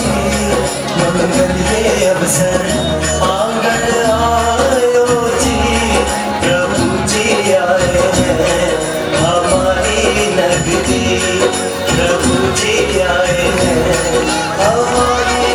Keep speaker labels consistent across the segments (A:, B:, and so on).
A: जी मंगल के अवसर आंगन आयो जी प्रभु जी आए हैं हमारी नगरी प्रभु जी आए हैं हमारी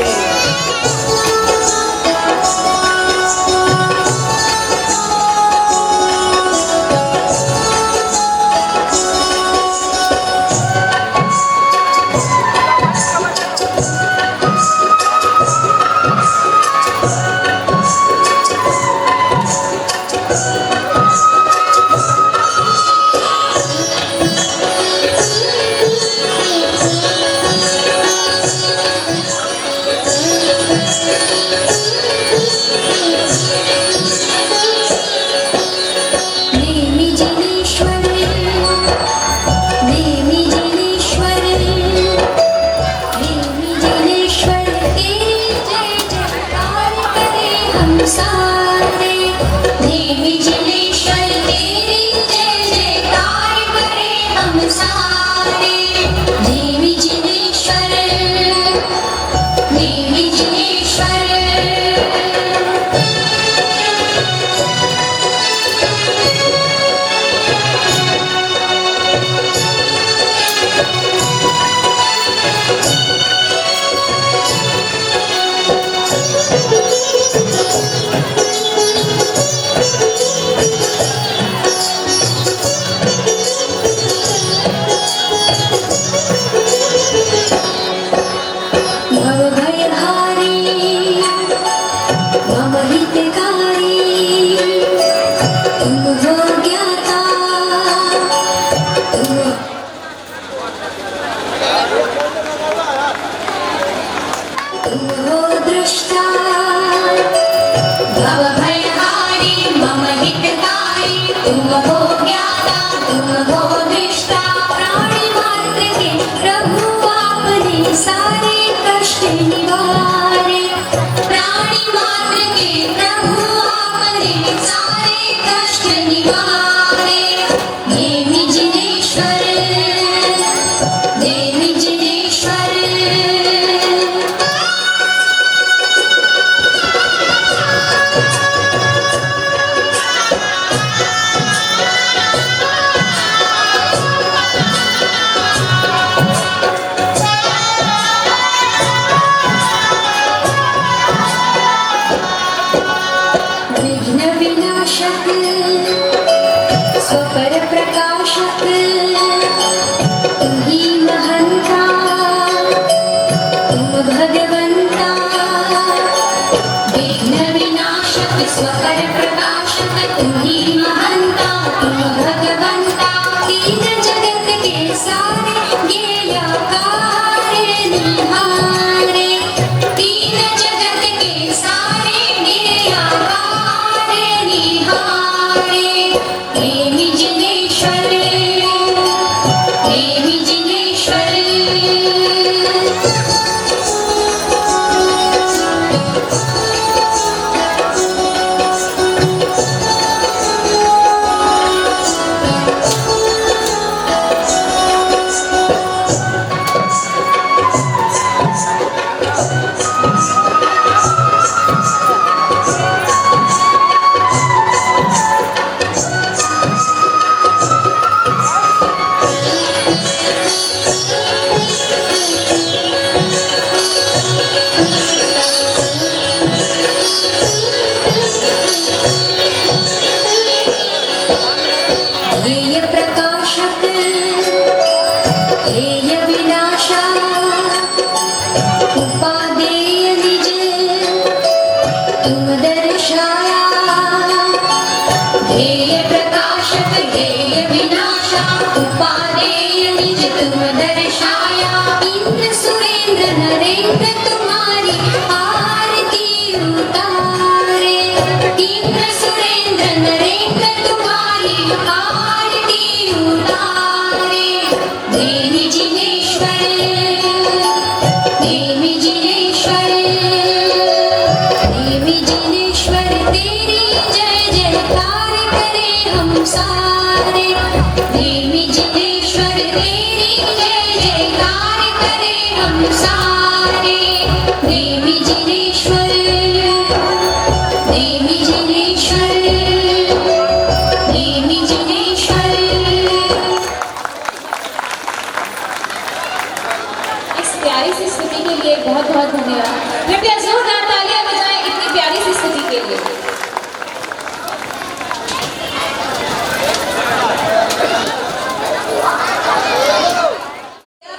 B: बहुत बहुत धन्यवाद। कृपया जोरदार तालियां बजाएं इतनी प्यारी सी स्तुति के लिए।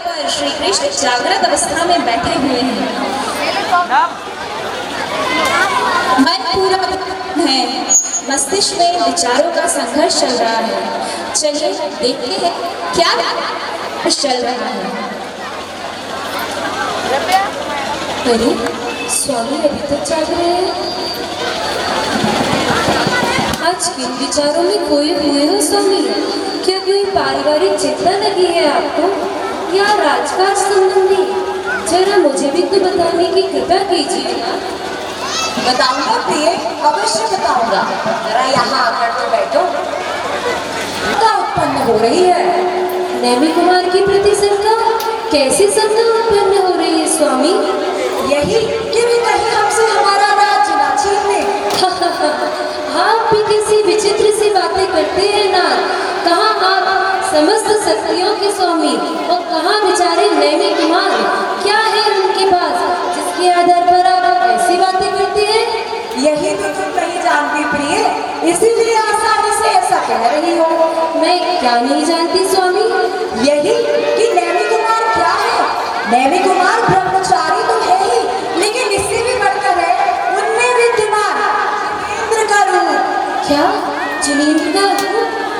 B: पर श्री कृष्ण जागृत अवस्था में बैठे हुए हैं, मन पूरा है, मस्तिष्क में विचारों का संघर्ष चल रहा है। चलिए देखते हैं क्या चल रहा है। अरे स्वामी अभी तक जाग रहे हैं। आज किन विचारों में खोए हुए हो स्वामी? क्या कोई पारिवारिक चिंता लगी है आपको या राजकाज संबंधी? जरा मुझे भी तो बताने की कृपा कीजिए ना।
C: बताऊंगा प्रिय, अवश्य बताऊंगा। जरा यहाँ आकर तो बैठो। क्या उत्पन्न हो रही है?
B: नैमी कुमार के प्रति शंका? कैसी शंका उत्पन्न हो रही है स्वामी?
C: यही कि वे कहीं हमसे हमारा राज्य ना छीन ले।
B: आप भी किसी विचित्र सी बातें करते हैं ना। कहाँ आप समस्त शक्तियों के स्वामी और कहाँ बेचारे नैमी कुमार? क्या है उनके पास जिसके आधार पर आप ऐसी बातें करते हैं?
C: यही तो तुम नहीं जानती प्रिय, इसीलिए आसानी से ऐसा कह रही हो।
B: मैं क्या नहीं जानती स्वामी?
C: यही कि नैमी कुमार क्या है। नैमी कुमार ब्रह्मचारी तो है ही, लेकिन इससे भी बढ़कर है उनमें विद्यमान जिनेंद्र का रूप।
B: क्या जिनेंद्र का?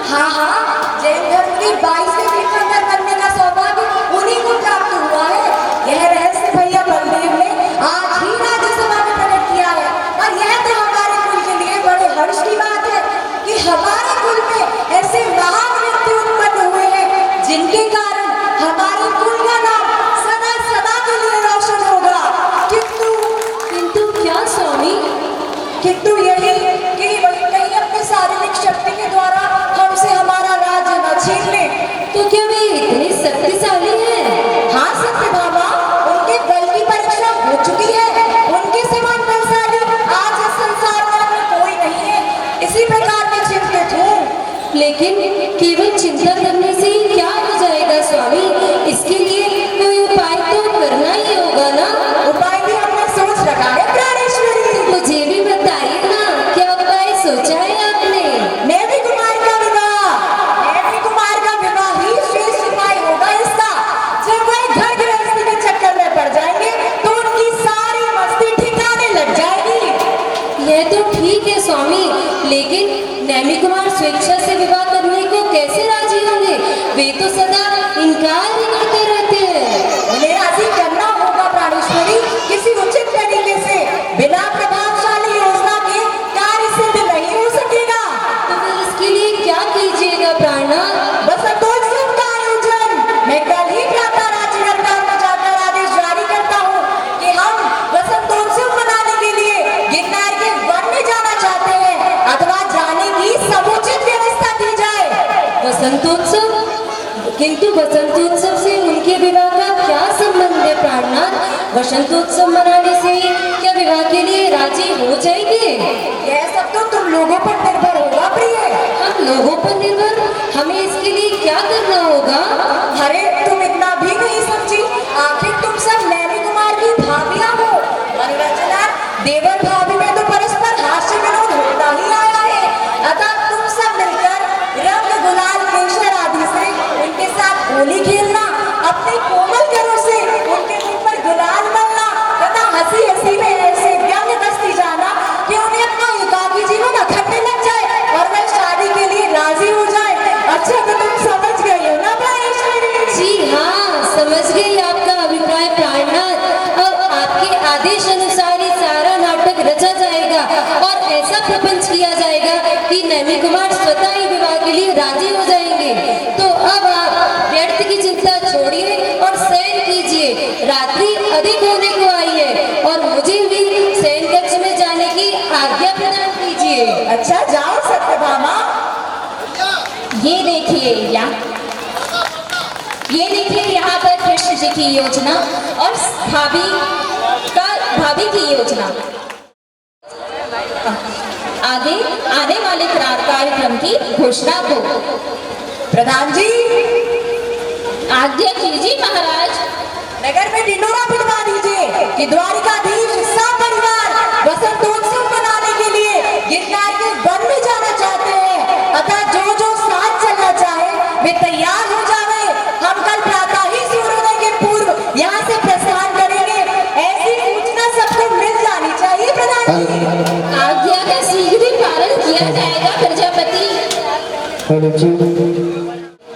C: हाँ हाँ, जैन धर्म की 22 तीर्थंकर बनने का सौभाग्य उन्हीं को प्राप्त हुआ है। यह रहस्य भैया बलदेव ने आज ही राज्यसभा में प्रकट किया है। और यह तो हमारे कुल के लिए बड़े हर्ष की बात है कि हमारे कुल में ऐसे महान व्यक्ति उत्पन्न हुए हैं जिनके कारण हमारे कुल का नाम सदा सदा के लिए रोशन होगा।
B: किंतु क्या स्वामी?
C: किंतु यही कि वही कहीं अपनी शारीरिक शक्ति के द्वारा हमसे हमारा राज्य न छीन ले।
B: तो क्या वे इतने शक्तिशाली हैं?
C: हाँ सत्यभामा, उनके बल की परीक्षा हो चुकी है। उनके समान बलशाली आज इस संसार में कोई नहीं है। इसी प्रकार मैं चिंतित हूँ।
B: लेकिन केवल चिंता करने से ही क्या हो जाएगा स्वामी? इसके लिए कोई उपाय तो करना ही होगा ना।
C: उपाय भी हमने सोच रखा है प्राणेश्वरी।
B: मुझे भी बताइए ना, क्या उपाय सोचा है आपने?
C: नैमी कुमार का विवाह। नैमी कुमार का विवाह ही श्रेष्ठ उपाय होगा इसका। जब वह घर गृहस्थी के चक्कर में पड़ जाएंगे तो उनकी सारी मस्ती ठिकाने लग जाएगी।
B: यह तो ठीक है स्वामी, लेकिन नैमी कुमार स्वेच्छा से विवाह करने को कैसे राजी होंगे? वे तो सदा इनकार ही करते रहते हैं।
C: उन्हें राजी करना होगा प्राणेश्वरी, किसी उचित तरीके से। बिना प्रभावशाली योजना के कार्य सिद्ध नहीं हो सकेगा।
B: तो फिर इसके लिए क्या कीजिएगा प्राणनाथ?
C: वसंतोत्सव का आयोजन। मैं कल ही प्रातः राजनगर में जाकर आदेश जारी करता हूँ कि हम वसंतोत्सव मनाने के लिए गिरनार के वन में जाना चाहते हैं अथवा जाने की समुचित व्यवस्था की जाए।
B: वसंतोत्सव? किंतु वसंतोत्सव से उनके विवाह का क्या संबंध है प्राणनाथ? वसंतोत्सव मनाने से क्या विवाह के लिए राजी हो जाएंगे?
C: यह सब तो तुम लोगों पर निर्भर होगा प्रिय।
B: हम लोगों पर निर्भर? हमें इसके लिए क्या करना होगा?
C: अरे तुम इतना भी नहीं समझी। आखिर तुम सब नैमी कुमार की भाभियां हो। मनोरंजनार्थ देवर भाभी में तो परस्पर हास्य विनोद होता ही आया है। अतः तुम सब मिलकर रंग गुलाल केसर आदि से उनके साथ होली खेलना, अपने कोमल करों से उनके मुंह पर गुलाल मलना तथा हंसी हंसी में ऐसे व्यंग कसती जाना कि उन्हें अपना एकाकी जीवन अखंडने लग जाए और वह शादी के लिए राजी हो जाए। अच्छा तो तुम समझ गई हो ना प्राणेश्वरी?
B: जी हाँ, समझ गई आपका अभिप्राय प्राणनाथ। अब आपके आदेश अनुसार ही सारा नाटक रचा जाएगा और ऐसा प्रपंच किया जाएगा कि नैमी कुमार स्वतः ही विवाह के लिए राजी हो जाएंगे। तो अब आप व्यर्थ की चिंता छोड़िए और शयन कीजिए। रात्रि अधिक होने को आई है और मुझे भी शयन कक्ष में जाने की आज्ञा प्रदान कीजिए।
C: अच्छा जाओ सत्यभामा।
B: ये देखिए यहाँ पर कृष्ण जी की योजना और भाभी की योजना। आगे आने वाले कार्यक्रम की घोषणा हो।
C: प्रधान जी
B: आज्ञा कीजिए महाराज।
C: नगर में ढिंडोरा पिटवा दीजिए।
B: आज्ञा का शीघ्र ही पालन किया जाएगा प्रजापति।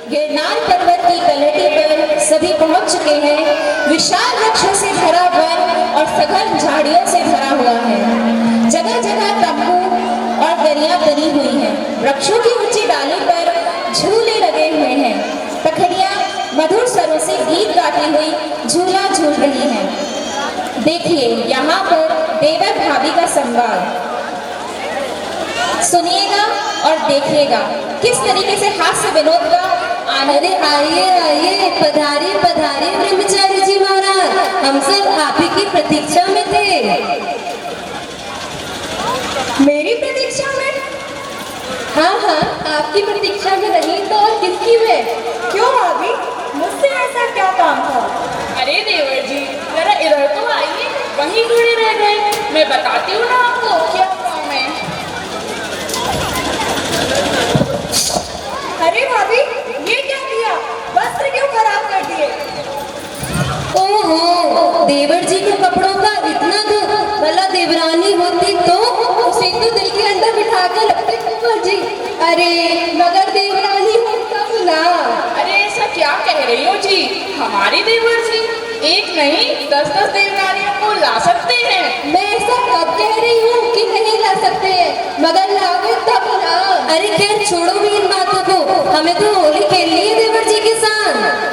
C: गिरनार पर्वत की तलहटी पर सभी पहुंच चुके हैं। विशाल वृक्षों से भरा वन और सघन झाड़ियों से भरा हुआ है। जगह जगह तंबू और दरिया बनी हुई हैं। वृक्षों की ऊंची डाली पर झूले लगे हुए हैं। पखड़ियां मधुर स्वरों से गीत गाती हुई झूला झूल रही हैं। देखिए यहाँ पर देवर भाभी का संवाद सुनिएगा और देखिएगा किस तरीके से हास्य विनोद का
B: अरे आइए आइए, पधारिए पधारिए ब्रह्मचारी जी महाराज, हम सब आप ही की प्रतीक्षा में थे।
C: मेरी प्रतीक्षा में?
B: हाँ हाँ, आपकी प्रतीक्षा में नहीं तो और किसकी में?
C: क्यों भाभी, मुझसे ऐसा क्या काम था?
D: अरे देवर जी, जरा इधर तो आइए, वहीं खड़े रह गए। मैं बताती हूँ ना आपको क्या काम है।
C: अरे भाभी, ये क्या किया? वस्त्र क्यों खराब कर दिए?
B: ओहो, देवर जी के कपड़ों का इतना दुख, भला देवरानी होती तो उसे तो दिल के अंदर बिठा कर लगते कुंवर जी। अरे मगर देवरानी होता ना।
D: अरे ऐसा क्या कह रही हो जी? हमारी देवर जी एक नहीं 10-10 देवरानियों को ला सकते हैं।
B: मैं ऐसा कब कह रही हूँ कि नहीं ला सकते हैं, मगर लाओगे तब ना। अरे खैर छोड़ो भी इन बातों को, हमें तो होली खेलनी है देवर जी के साथ।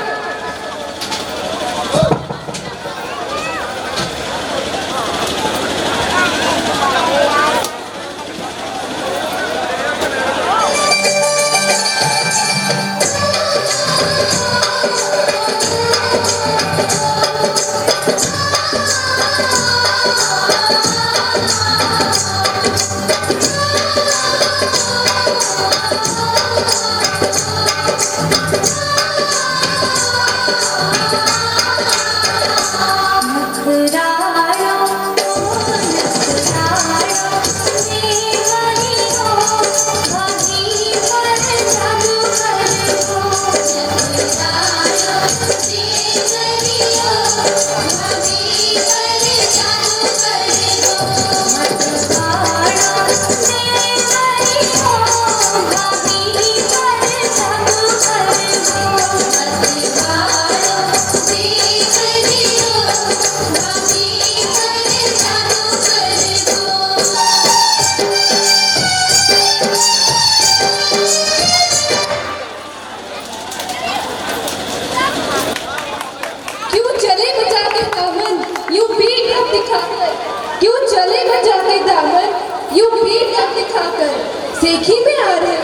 B: सेखी में आ रहे,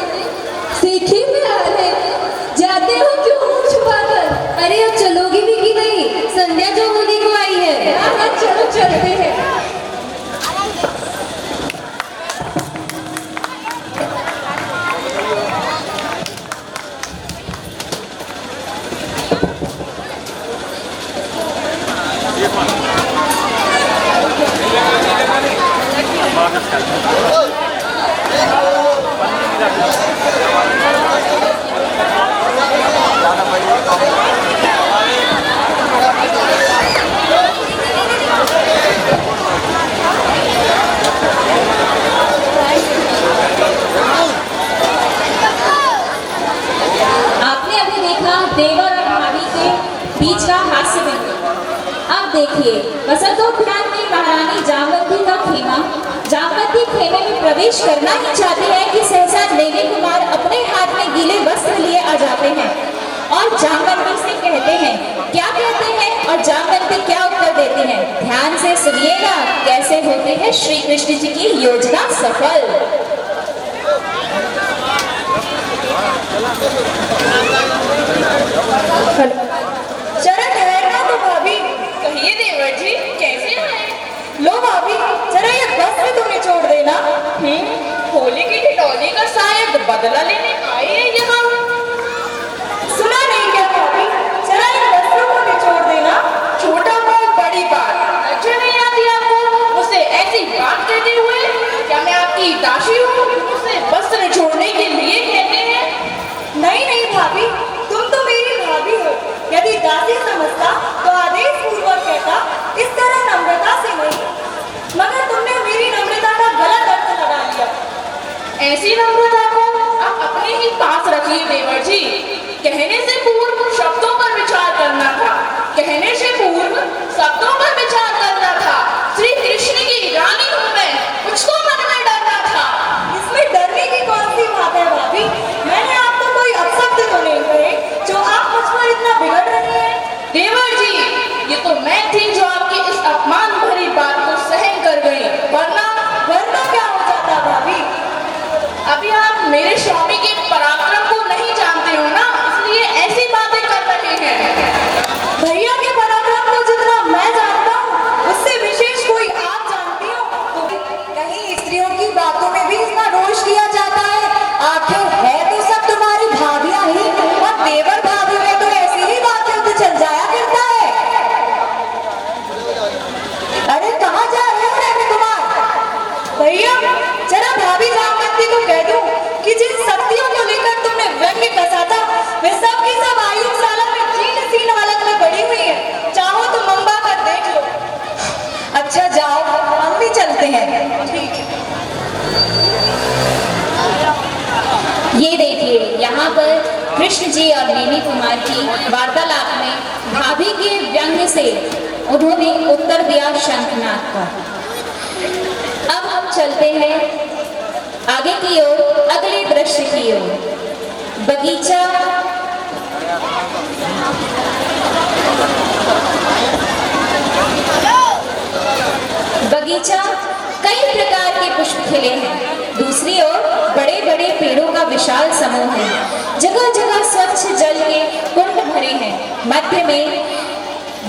B: सेखी में आ रहे, जाते हो क्यों मुंह छुपाकर? अरे अब चलोगी भी कि नहीं? संध्या जो होने को आई है। हाँ चलो चलते हैं।
C: देखिए, वसंतोद्यान में महारानी जामवंती का खेमा जामवंती खेमे में प्रवेश करना ही चाहती है कि सहसा देवी कुमार अपने हाथ में गीले वस्त्र लिए आ जाते हैं और जामवंती से कहते हैं। क्या कहते हैं और जामवंती क्या उत्तर देती है? ध्यान से सुनिएगा कैसे होती है श्री कृष्ण जी की योजना सफल।
D: जरा ठहरना तो भाभी। कहिए देवर जी, कैसे हैं?
C: लो भाभी, जरा ये वस्त्र तो निचोड़ देना।
D: होली की ठिठोली का शायद बदला लेने आए हैं यहाँ।
C: सुना नहीं क्या भाभी? जरा इन वस्त्रों को निचोड़ देना।
D: छोटा बहुत बड़ी बात, अच्छा नहीं आती आपको मुझसे ऐसी बात कहते हुए? क्या मैं आपकी दासी हूँ? मुझसे वस्त्र छोड़ने के लिए कहते हैं?
C: नहीं नहीं भाभी, तुम तो मेरी भाभी हो। यदि दासी समझता तो आदेश पूर्वक कहता, इस तरह नम्रता से नहीं। मगर तुमने मेरी नम्रता
D: ऐसी नम्रता को आप अपने ही पास रखिए देवर जी। कहने से पूर्व शब्दों पर विचार करना था, कहने से पूर्व शब्दों पर विचार करना था। श्री कृष्ण की रानी हूँ मैं, मुझको मन में डरना था।
C: इसमें डरने की कौन सी बात है भाभी? मैंने आपको कोई अपशब्द तो नहीं कहे जो आप मुझ पर इतना बिगड़ रही हैं।
D: देवर जी, ये तो मैं थी जो आपकी इस अपमान भरी बात को सहन कर गई, वरना
C: क्या हो जाता भाभी?
D: अभी आप मेरे स्वामी के पराक्रम को नहीं जानते हो ना, इसलिए ऐसी बातें कर रहे हैं।
C: भैया के पराक्रम को जितना मैं जानता हूँ उससे विशेष कोई आप जानती हो? तो कहीं स्त्रियों की बातों में भी इतना रोष किया जाता है? आखिर है तो सब तुम्हारी भाभियां ही, और देवर भाभी में तो ऐसी ही बातें तो चल जाया करता है। अरे कहाँ जा रहे हो नैमी कुमार? भैया जरा भाभी जामवंती को कह दूं कि जिन शक्तियों को लेकर तुमने व्यंग्य कसा था वे सब की सब आयुशाला में जीर्ण सीन हालत में पड़ी हुई है। चाहो तो मंबा कर देख लो। अच्छा जाओ, हम भी चलते हैं। ठीक है।
B: ये देखिए, यहाँ पर कृष्ण जी और नेमी कुमार की वार्तालाप में भाभी के व्यंग्य से उन्होंने उत्तर दिया शंखनाद का। अब हम चलते हैं आगे की ओर, अगले दृश्य की ओर। बगीचा कई प्रकार के पुष्प खिले हैं। दूसरी ओर बड़े बड़े पेड़ों का विशाल समूह है। जगह जगह स्वच्छ जल के कुंड भरे हैं। मध्य में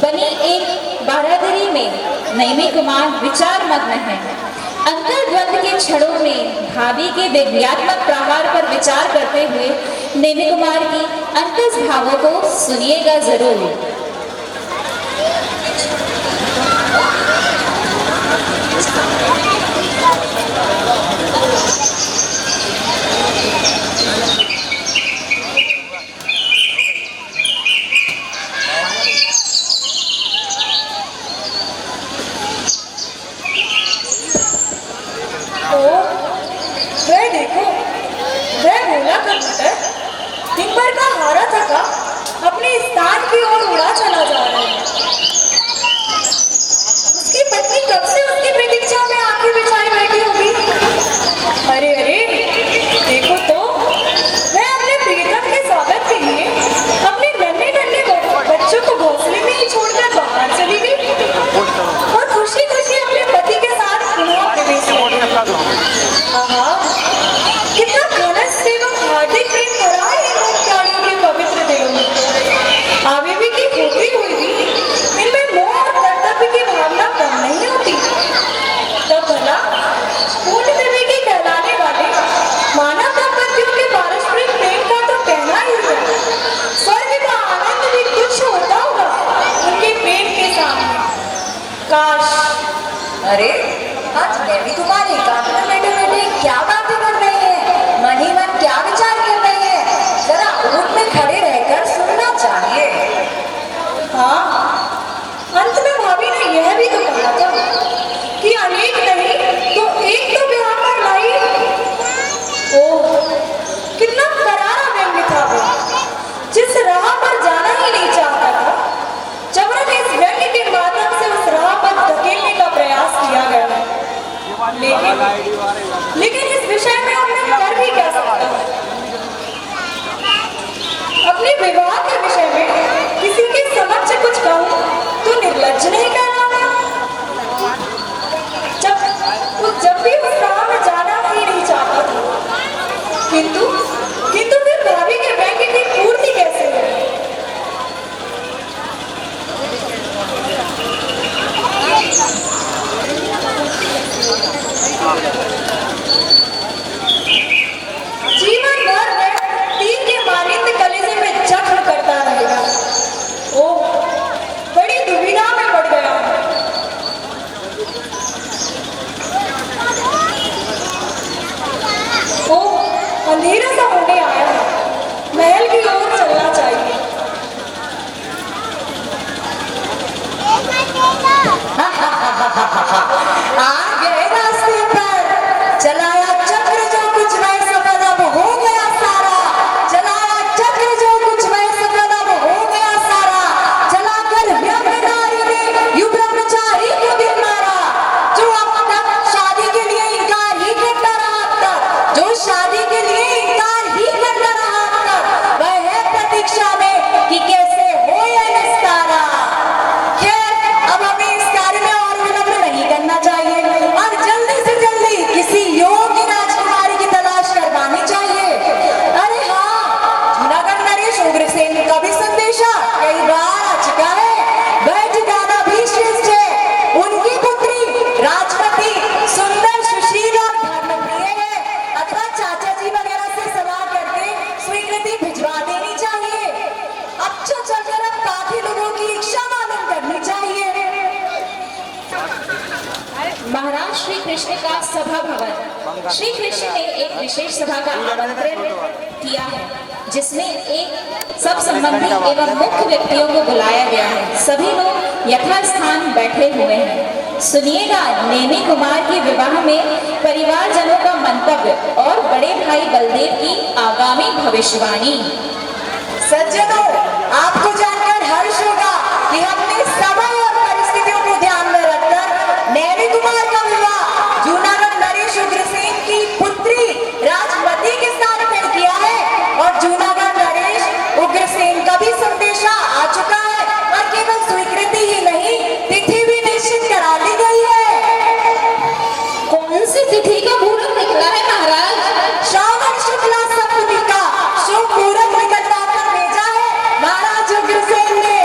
B: बनी एक बारादरी में नैमी कुमार विचार मग्न है। अंतर्द्वंद के क्षणों में भाभी के व्यंग्यात्मक प्रहार पर विचार करते हुए नैमी कुमार की अंतस भावों को सुनिएगा जरूर।
C: टिम्बर का हारा थका अपने स्थान की ओर उड़ा चला जा रहा है। उसकी पत्नी कब से उसकी प्रतीक्षा में आंखें बिछाई बैठी होगी। अरे अरे देखो तो, मैं अपने प्रियतम के स्वागत के लिए अपने नन्हे नन्हे बच्चों को घोंसले में ही छोड़कर बाहर चली गई और खुशी खुशी अपने पति के साथ प्रवेश कितना घनस्थ एवं हार्दिक प्रेम भरा है प्राणियों के पवित्र दिलों में। आवेवी की खोखली हुई भी इनमें मोह और कर्तव्य की भावना कम नहीं होती। तब भला पूर्ण देवी की कहलाने वाले मानव दंपतियों के पारस्परिक प्रेम का तो कहना ही है। स्वर्ग का आनंद भी तुच्छ होता होगा उनके प्रेम के सामने। काश। अरे आज देवी तुम्हारी एकांत में बैठे बैठे क्या बातें कर रही है? मन ही मन क्या विचार कर रही है? जरा ऊँट में खड़े रहकर सुनना चाहिए। हाँ, अंत में भाभी ने यह भी तो कहा था कि अनेक नहीं तो एक तो ब्याह कर लाई। ओह, कितना करारा व्यंग्य था वो। जिस राह पर जाना ही नहीं चाहता था, जबरन इस व्यंग्य के माध्यम से उस राह पर धकेलने का प्रयास किया गया। लेकिन इस विषय में हमने कर भी क्या सकता? अपने विवाह के विषय में किसी के समक्ष कुछ कहूं तो निर्लज्ज नहीं कहलाना। जब भी उस राह में जाना ही नहीं चाहता था, किंतु फिर भाभी के व्यंग्य की पूर्ति कैसे है? जीवन भर में तीर के मानिंद कलेजे में जख्म करता रहेगा। ओह, बड़ी दुविधा में पड़ गया हूं। ओह, अंधेरा सा महाराज श्री कृष्ण का सभा भवन। श्री कृष्ण ने एक विशेष सभा का आमंत्रण किया है, जिसमें एक सब संबंधी एवं मुख्य व्यक्तियों को बुलाया गया है। सभी लोग यथास्थान बैठे हुए हैं। सुनिएगा नेमी कुमार के विवाह में परिवारजनों का मंतव्य और बड़े भाई बलदेव की आगामी भविष्यवाणी। सज्जनों, आपको जानकर हर्ष होगा कि हमने समय और परिस्थितियों को ध्यान में रखकर नेमी कुमार का विवाह जूनागढ़ नरेश उग्रसेन की पुत्री राजमती के साथ तय किया है और जूनागढ़ नरेश उग्रसेन का भी संदेशा आ चुका है और केवल स्वीकृति ही नहीं, तिथि भी निश्चित करा ली गई है।
B: कौन सी तिथि का मुहूर्त निकला है महाराज?
C: श्रावण शुक्ला सप्तमी का शुभ मुहूर्त निकलवा कर भेजा है महाराज उग्रसेन ने।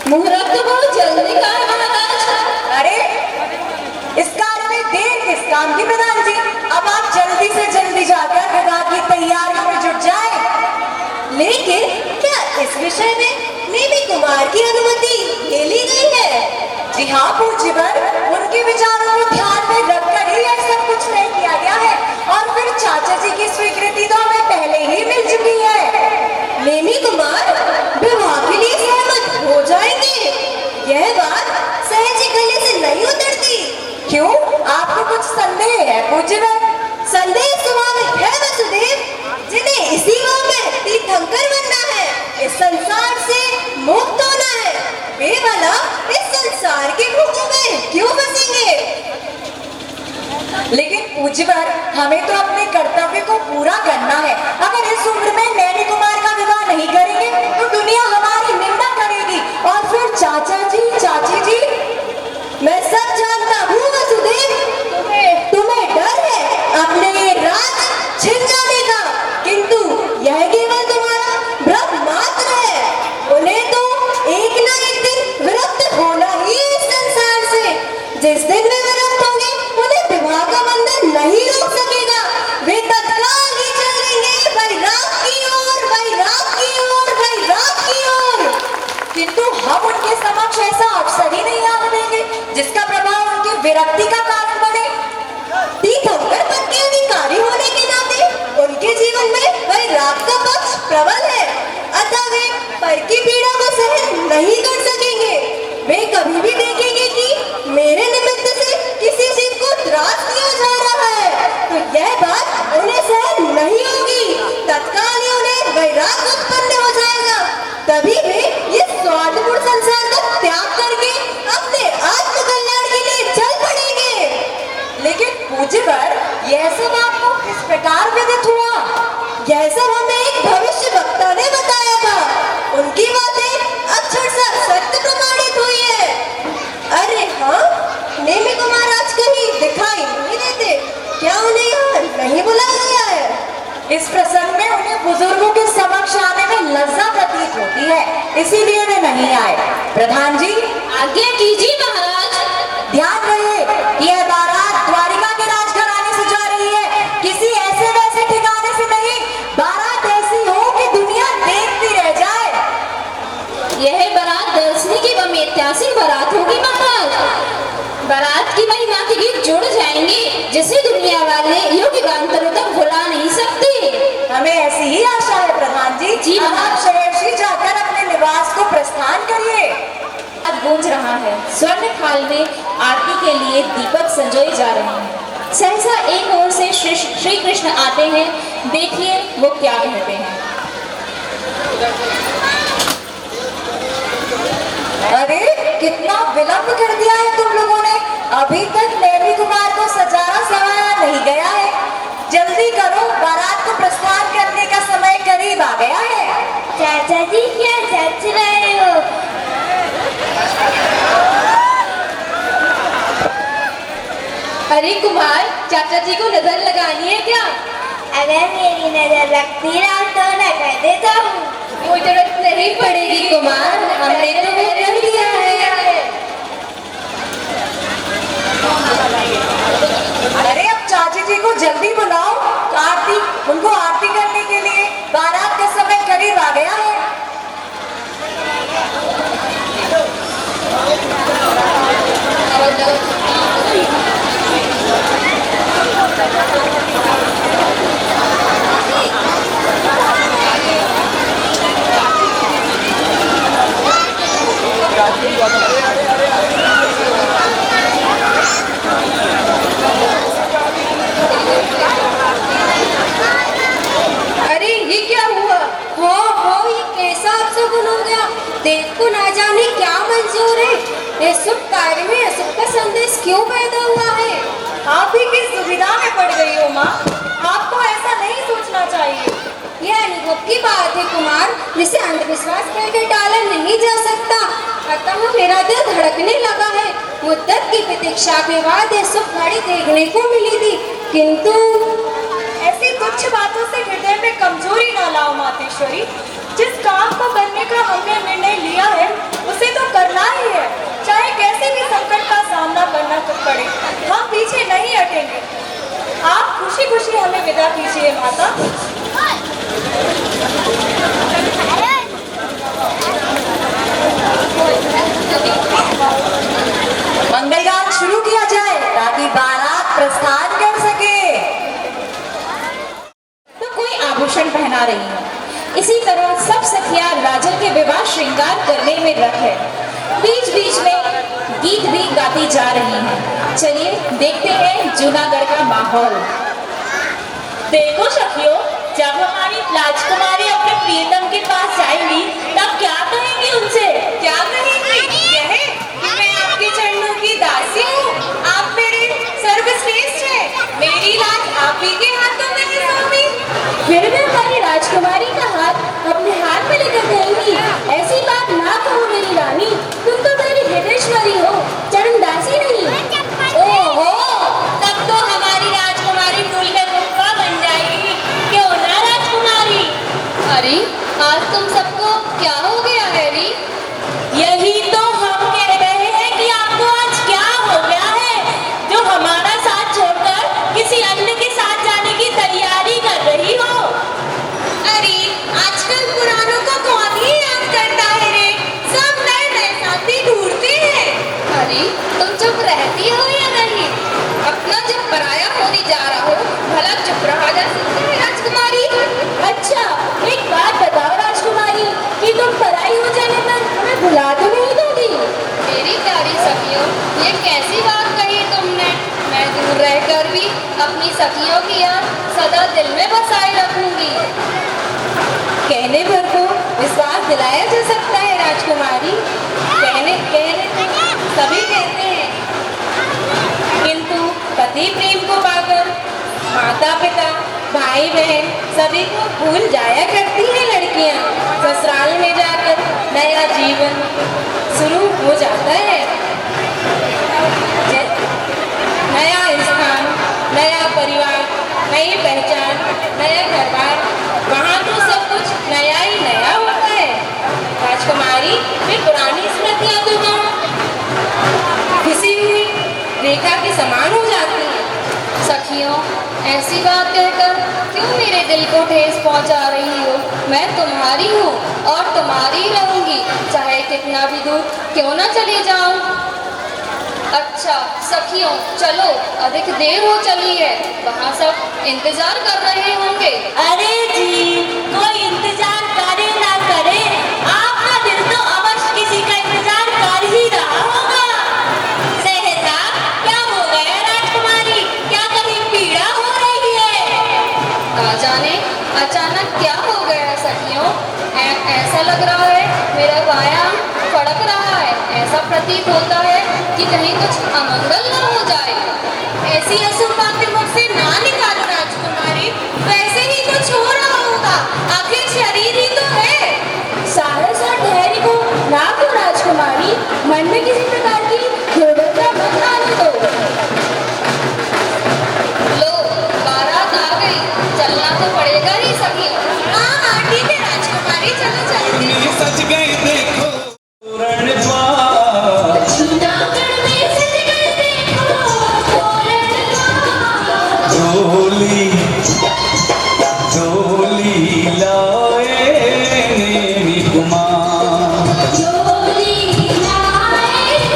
B: मुहूर्त तो बहुत जल्दी का है महाराज।
C: अरे इस कार्य में देर किस काम की प्रधान जी? अब आप जल्दी से जल्दी जाकर विवाह की तैयारियों में जुट जाएं।
B: लेकिन क्या इस विषय में नेमी कुमार की अनुमति ले ली गई है?
C: जी हाँ पूज्यवर, उनके विचारों को ध्यान में रखकर ही यह सब कुछ तय किया गया है और फिर चाचा जी की स्वीकृति तो हमें पहले ही मिल चुकी है।
B: नेमी कुमार विवाह के लिए सहमत हो जाएंगे? यह बात सहज गले से नहीं उतरती।
C: क्यों, आपको कुछ संदेह है पूज्यवर?
B: संदेह स्वाभाविक है वसुदेव, जिन्हें इसी गांव में तीर्थंकर बनना है, इस संसार से मुक्त होना है, वे भला इस संसार के भोगों में क्यों फंसेंगे?
C: लेकिन पूज्यवर, हमें तो अपने कर्तव्य को पूरा करना है। अगर इस उम्र में नेमी कुमार का विवाह नहीं करेंगे तो दुनिया हमारी निंदा करेगी और फिर चाचा जी, चाची जी।
B: मैं सब जानता हूँ वसुदेव, तुम्हें डर है अपने ये राज छिन जाने का, किंतु यह केवल तुम्हारा भ्रम मात्र है। उन्हें तो एक न एक दिन विरक्त होना ही है इस संसार से। जिस दिन वे विरक्त होंगे, उन्हें विवाह का बंधन नहीं रोक सकेगा। वे तत्काल ही चल देंगे वैराग की ओर, वैराग की ओर, वैराग की ओर।
C: किंतु हम उनके समक्ष ऐसा अवसर ही नहीं आने देंगे जिसका प्रभाव उनकी विरक्ति का कारण बने।
B: तीर्थंकर पद के अधिकारी होने के नाते उनके जीवन में वैराग का पक्ष प्रबल है, अतः वे पर की पीड़ा को सहन नहीं कर सकेंगे। वे कभी भी देखेंगे कि मेरे निमित्त से किसी जीव को त्रास दिया जा रहा है, तो यह बात उन्हें सहन नहीं होगी। तत्काल ही उन्हें वैराग उत्पन्न हो जाएगा। तभी वे इस स्वार्थपूर्ण संसार का त्याग करके अपने आत्मकल्याण के लिए चल पड़ेंगे।
C: लेकिन पूज्यवर, यह सब आपको किस प्रकार विदित हुआ?
B: यह सब हमें एक भविष्य वक्ता ने बताया था। उनकी बातें अक्षरशः सत्य प्रमाणित हुई है। अरे हाँ, नेमी कुमार आज कहीं दिखाई नहीं देते, क्या उन्हें यहाँ नहीं बुलाया गया है?
C: इस प्रसंग में उन्हें बुजुर्गों के समक्ष आने में लज्जा प्रतीत होती है, इसीलिए वे नहीं आए। प्रधान जी,
B: आज्ञा कीजिए महाराज।
C: ध्यान रहे कि यह बारात द्वारिका के राजघराने से जा रही है, किसी ऐसे वैसे ठिकाने से नहीं। बारात ऐसी हो कि दुनिया देखती रह जाए।
B: यह बारात दर्शनी की व ऐतिहासिक बारात होगी महाराज। बारात की महिमा के गीत जुड़ जाएंगे, जिसे दुनिया वाले युगांतरों तक भुला नहीं सकते।
C: हमें ऐसी ही आशा है प्रधान जी।
B: जी
C: अब आप शहरशी जाकर अपने निवास को प्रस्थान करिए।
B: अब गूंज रहा है, स्वर्ण थाल में आरती के लिए दीपक संजोए जा रहे हैं। सहसा एक ओर से श्री कृष्ण आते हैं, देखिए वो क्या कहते हैं।
C: अरे कितना विलंब कर दिया है तुम लोगों ने, अभी तक नेमी कुमार को सजाया सवाया नहीं गया है। जल्दी करो, बारात को प्रस्थान करने का समय करीब आ गया है।
B: चाचा जी क्या सच रहे हो? अरे कुमार, चाचा जी को नजर लगानी है क्या? अगर मेरी नजर लगती रहा तो न कर देता हूँ। कोई जरूरत नहीं पड़ेगी कुमार, हमने तो वो कर दिया है।
C: अरे अब चाची जी को जल्दी बुलाओ, आरती, उनको आरती करने के लिए बारात का समय करीब आ गया है।
B: सागर में अशुभ का संदेश क्यों पैदा हुआ है?
C: आप भी किस दुविधा में पड़ गई हो माँ? आपको ऐसा नहीं सोचना चाहिए।
B: यह अनुभव की बात है कुमार, जिसे अंधविश्वास कहकर टाला नहीं जा सकता। अतः मेरा दिल धड़कने लगा है। मुद्दत की प्रतीक्षा के बाद यह शुभ घड़ी देखने को मिली थी, किंतु
C: ऐसी तुच्छ बातों से हृदय में कमजोरी न लाओ मातेश्वरी। जिस काम को करने का हमने निर्णय लिया है उसे तो करना ही है, चाहे कैसे भी संकट का सामना करना पड़े। हम पीछे नहीं हटेंगे। आप खुशी खुशी हमें विदा कीजिए माता। मंगलगान शुरू किया जाए ताकि बारात प्रस्थान कर सके।
D: तो कोई आभूषण पहना रही है। इसी तरह सब सखियां राजन के विवाह श्रृंगार करने में रत है। बीच बीच में गीत भी गाती जा रही हैं। चलिए देखते हैं जूनागढ़ का माहौल। देखो सखियों, जब हमारी राजकुमारी अपने प्रियतम के पास जाएंगी तब क्या कहेंगी उनसे? क्या कहेंगी? यह कि मैं आपके चरणों की दासी हूँ, आप मेरे सर्वश्रेष्ठ हैं, मेरी लाज आप ही के हाथों में है स्वामी। फिर मैं हमारी राजकुमारी का हाथ अपने हाथ में लेकर कहेंगी, ऐसी बात ना कहो मेरी रानी, तुम तो मेरी हितेश्वरी हो, चरण दासी नहीं। ओहो, तब तो हमारी राजकुमारी फूल का गुफा बन जाएगी, क्यों ना राजकुमारी?
B: अरे आज तुम सबको क्या हो गया है री?
D: यही तो हम कह रहे हैं कि आपको आज क्या हो गया है, जो हमारा साथ छोड़कर किसी अन्य के साथ जाने की तैयारी कर रही हो। अरे आजकल पुरानों को कौन ही याद करता है रे, सब नए नए साथी ढूंढते हैं।
B: अरे तुम चुप रहती हो या नहीं? अपना जब पराया होने जा रहा हो भला चुप रहा जा सकता है राजकुमारी?
D: अच्छा एक बात बताओ राजकुमारी, कि तुम पराई हो जाने पर हमें भुला तो नहीं दोगी?
B: मेरी प्यारी सखियों, ये कैसी बात कही तुमने? मैं दूर रहकर भी अपनी सखियों की याद सदा दिल में बसाए रखूंगी।
D: कहने पर तो विश्वास दिलाया जा सकता है राजकुमारी, कहने कहने तो सभी कहते हैं, किंतु पति प्रेम को पाकर माता पिता भाई बहन सभी को भूल जाया करती है लड़कियां। ससुराल में जाकर नया जीवन शुरू हो जाता है, नया स्थान, नया परिवार, नई पहचान, नया घर-बार, वहाँ तो सब कुछ नया ही नया होता है। राजकुमारी वे पुरानी स्मृतियाँ तो वहाँ घिसी हुई रेखा के समान हो जाती हैं।
B: सखियों, ऐसी बात कहकर क्यों मेरे दिल को ठेस पहुंचा रही हो? मैं तुम्हारी हूँ और तुम्हारी रहूंगी, चाहे कितना भी दूर क्यों ना चली जाऊं। अच्छा सखियों, चलो, अधिक देर हो चली है, वहाँ सब इंतजार कर रहे होंगे।
D: अरे जी, कोई इंतजार करे ना करे, आपका दिल तो अवश्य किसी का इंतजार कर ही रहा होगा। सहसा क्या हो गया राजकुमारी, क्या कहीं पीड़ा हो रही है?
B: ना जाने अचानक क्या हो गया सखियों? ऐसा लग रहा है मेरा व्यायाम फड़क रहा है, ऐसा प्रतीत होता है कि कहीं कुछ अमंगल न हो जाए।
D: ऐसी अशुभ बातें मुझसे ना निकालो राजकुमारी, वैसे ही कुछ हो रहा होगा, आखिर शरीर ही तो है। साहस और धैर्य को ना दो राजकुमारी, मन में किसी प्रकार की दुर्घटना मत आने दो।
B: लो, बारात आ गई, चलना तो पड़ेगा ही सखियों।
D: हाँ हाँ ठीक है राजकुमारी, चलो चलते हैं।
A: सज गए देखो पूरण द्वार, झोली झोली लाए नेमी कुमार,
B: झोली लाए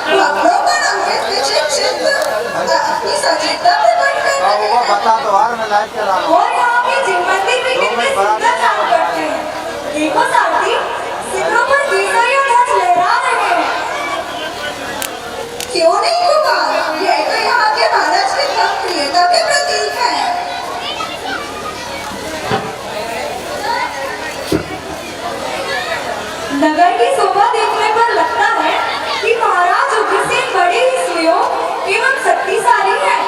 C: अवलोकन अंकित विचित्र अपनी सजीवता प्रकट करते
E: वो बता तो यार मैं लाइट चला रहा हूँ।
C: और यहाँ के जिन मंदिर भी कितने सुंदर काम करते हैं। देखो साथी, सिरों पर केसरिया ध्वज लहरा रहे हैं। क्यों नहीं कुमार, यह तो यहाँ के महाराज के प्रियता के प्रतीक है। नगर की शोभा देखने पर लगता है कि महाराज उग्रसेन बड़े ही सुयोग एवं शक्तिशाली हैं।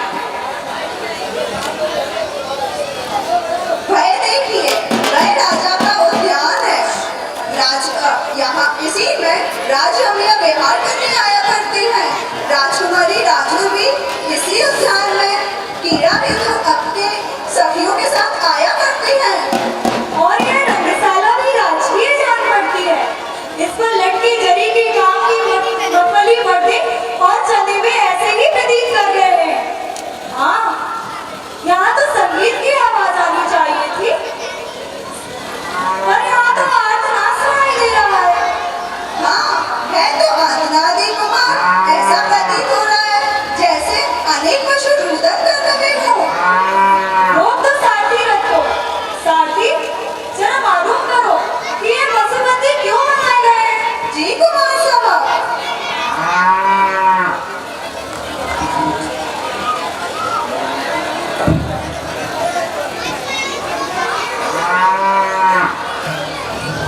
C: वह देखिए, वह राजा का उद्यान है। यहाँ इसी में राजहमिया विहार करने आया करती हैं। राजकुमारी राजू भी इसी उद्यान में कीड़ा बिंदु अपने सखियों के साथ आया करती हैं। और यह रंगशाला भी राजकीय जान पड़ती है। इस पर लटकी जरी की काम की मफली पर्दे और चने में ऐसे ही प्रतीत कर रहे हैं। हाँ, यहाँ तो संगीत की आवाज आनी चाहिए थी, पर यहाँ तो आर्तनाद सुनाई दे रहा है। हाँ, है तो आर्तनादी कुमार। ऐसा प्रतीत हो रहा है जैसे अनेक पशु रुदन कर रहे हो। वो तो सारथी रखो। सारथी, जरा मालूम करो कि ये पशुपति क्यों बनाए गए हैं? जी कुमार साहब।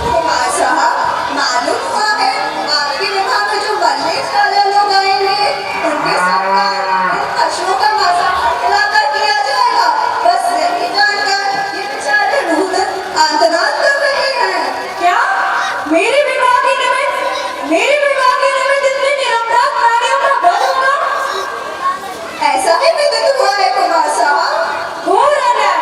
C: कुमार साहब, मालूम हुआ है आपके विवाह में जो बल्ले वाले लोग आएंगे, उनके साथ इन पशुओं का मांसाहार खिलाकर किया जाएगा। बस यही जानकर ये बेचारे रुदन आंतनाद कर रहे हैं। क्या मेरे विवाह के निमित्त इतने निरपराध प्राणियों का वध होगा? ऐसा ही विदित हुआ है कुमार साहब। घोर अन्याय,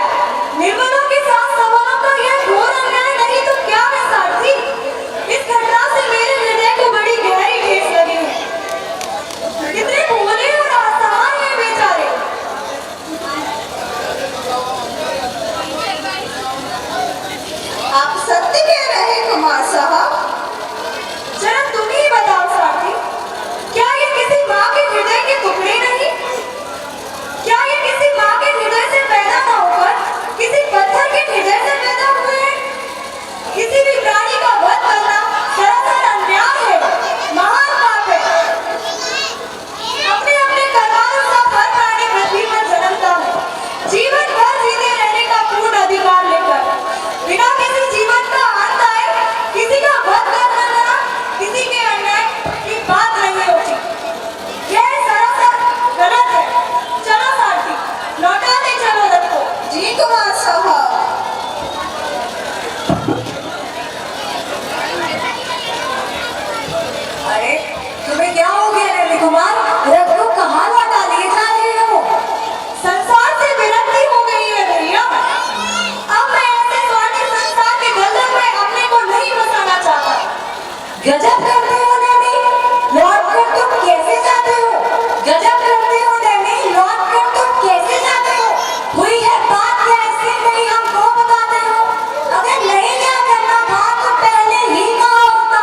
C: निर्बलों के साथ सवालों का यह घोर अन्याय नहीं तो क्या है सारथी? इस घटना से मेरे हृदय को बड़ी गहरी ठेस लगी है। कितने भोले और असहाय हैं बेचारे। आप सत्य कह रहे हैं कुमार साहब। जरा तुम ही बताओ साथी, क्या ये किसी माँ के हृदय के टुकड़े नहीं? क्या ये किसी माँ के हृदय से पैदा न होकर किसी पत्थर के हृदय से पैदा हुए हैं? किसी भी प्राणी का वध करना सरासर अन्याय है, महान पाप है। अपने अपने कर्मानुसार हर प्राणी पृथ्वी पर जन्मता है, जीवन भर जीते रहने का पूर्ण अधिकार लेकर। बिना किसी जीवन का अंत आए किसी का वध करना किसी के अन्याय की बात नहीं होती। यह सरासर गलत है। चलो साथी, लौटा ले चलो रथ को। जी कुमार साहब। अरे तुम्हें क्या हो गया नंदी कुमार? रथ को कहाँ लौटा ले जा रहे हो? संसार से विरक्ति हो गई है भैया। अब मैं ऐसे स्वार्थी संसार के गंधक में अपने को नहीं बसाना चाहता। गजब करते हो नैनी, लौट कर तुम कैसे जाते हो? गजब करते हो नैनी, लौट कर तुम कैसे जाते हो? हुई है बात क्या ऐसी नहीं हमको बताते हो? अगर नहीं ब्याह करना था तो पहले ही कहा होता।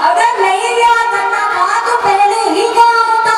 C: अगर नहीं ब्याह करना था तो पहले ही कहा होता।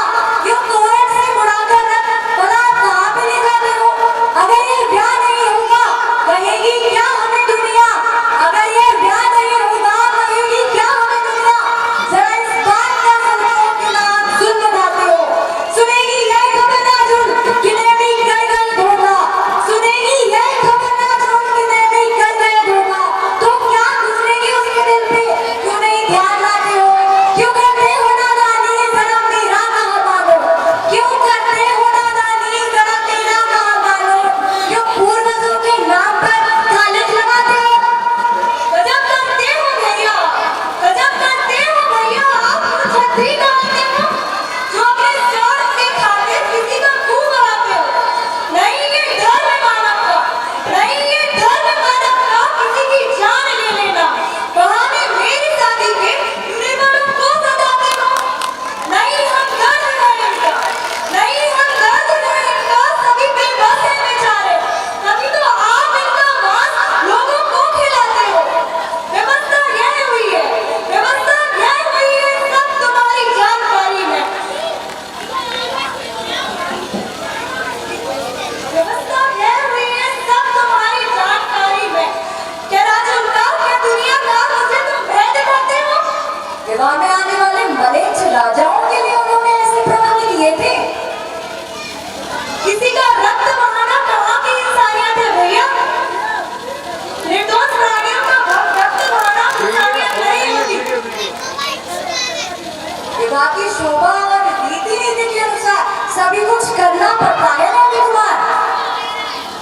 C: विवाह की शोभा और रीति नीति के अनुसार सभी कुछ करना पड़ता है नैमी कुमार।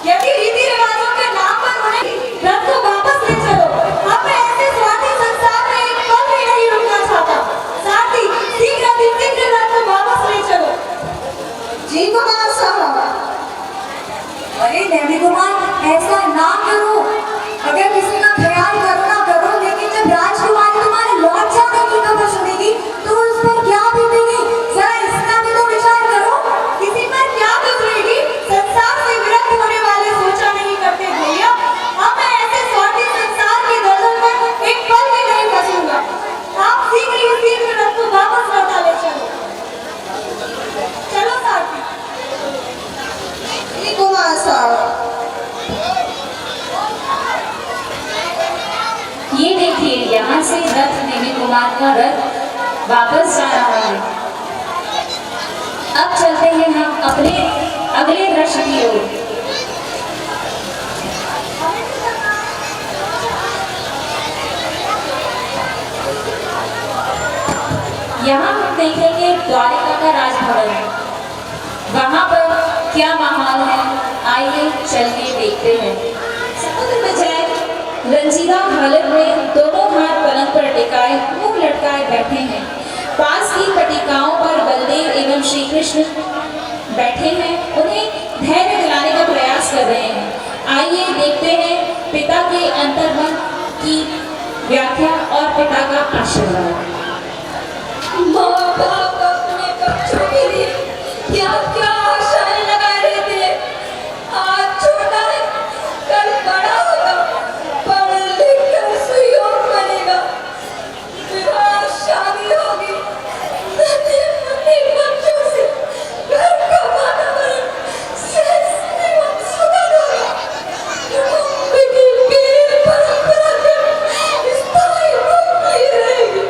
C: यदि रीति रिवाजों के नाम पर उन्हें रथ को वापस ले चलो, अब मैं ऐसे स्वार्थी संसार में एक पल भी नहीं रुकना चाहता। साथ ही शीघ्र रथ को वापस ले चलो। जी कुमार साहब। अरे नैमी कुमार, ऐसा ना करो। अगर किसी का ख्याल करो ना करो, लेकिन जब राजकुमारी तुम्हारे लौट जाने की खबर सुनेगी तो उस पर क्या बीतेगी, जरा इसका भी तो विचार करो। किसी पर क्या गुजरेगी, संसार से विरक्त होने वाले सोचा नहीं करते भैया। अब मैं ऐसे स्वार्थी संसार के दलदल में एक पल भी नहीं फंसूंगा। आप शीघ्र रथ को वापस लौटा ले चलो। चलो साथी। कुमार साहब,
B: ये देखिए, यहाँ से रथ नैमी कुमार का रथ वापस जा रहा है। अब चलते हैं हम अपने अगले दृश्य की ओर। यहाँ हम देखेंगे द्वारिका का राजभवन। वहाँ पर क्या माहौल है, आइए चल के देखते हैं। समुद्र में जाए रंजीदा हालत में दोनों हाथ पलंग पर टिकाए मुंह लटकाए बैठे हैं। पास की पटिकाओं पर बलदेव एवं श्री कृष्ण बैठे हैं, उन्हें धैर्य दिलाने का प्रयास कर रहे हैं। आइए देखते हैं पिता के अंतर्मन की व्याख्या और पिता का आशीर्वाद।
F: माँ बाप अपने बच्चों के लिए क्या क्या आशाएं लगाए रहते हैं। आज छोटा है, कल बड़ा होगा, पढ़ लिख कर सुयोग बनेगा, विवाह शादी होगी, अपने बच्चों से घर का वातावरण सहज एवं सुखद होगा। कुटुंब की पीढ़ी परंपरा स्थायी रूप नहीं रहेगी।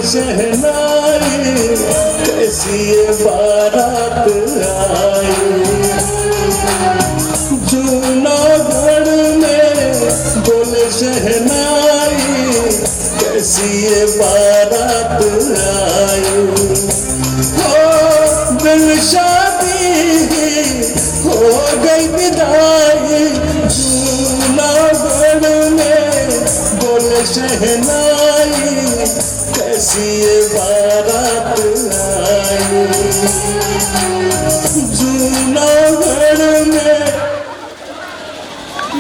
A: शहनाई कैसी ये बारात आई। जूनागढ़ में बोले शहनाई कैसी ये बारात आई। हो दिल शादी हो गई विदाई। जूनागढ़ में बोले शहनाई कैसी ये बारात आई। जूनागढ़ में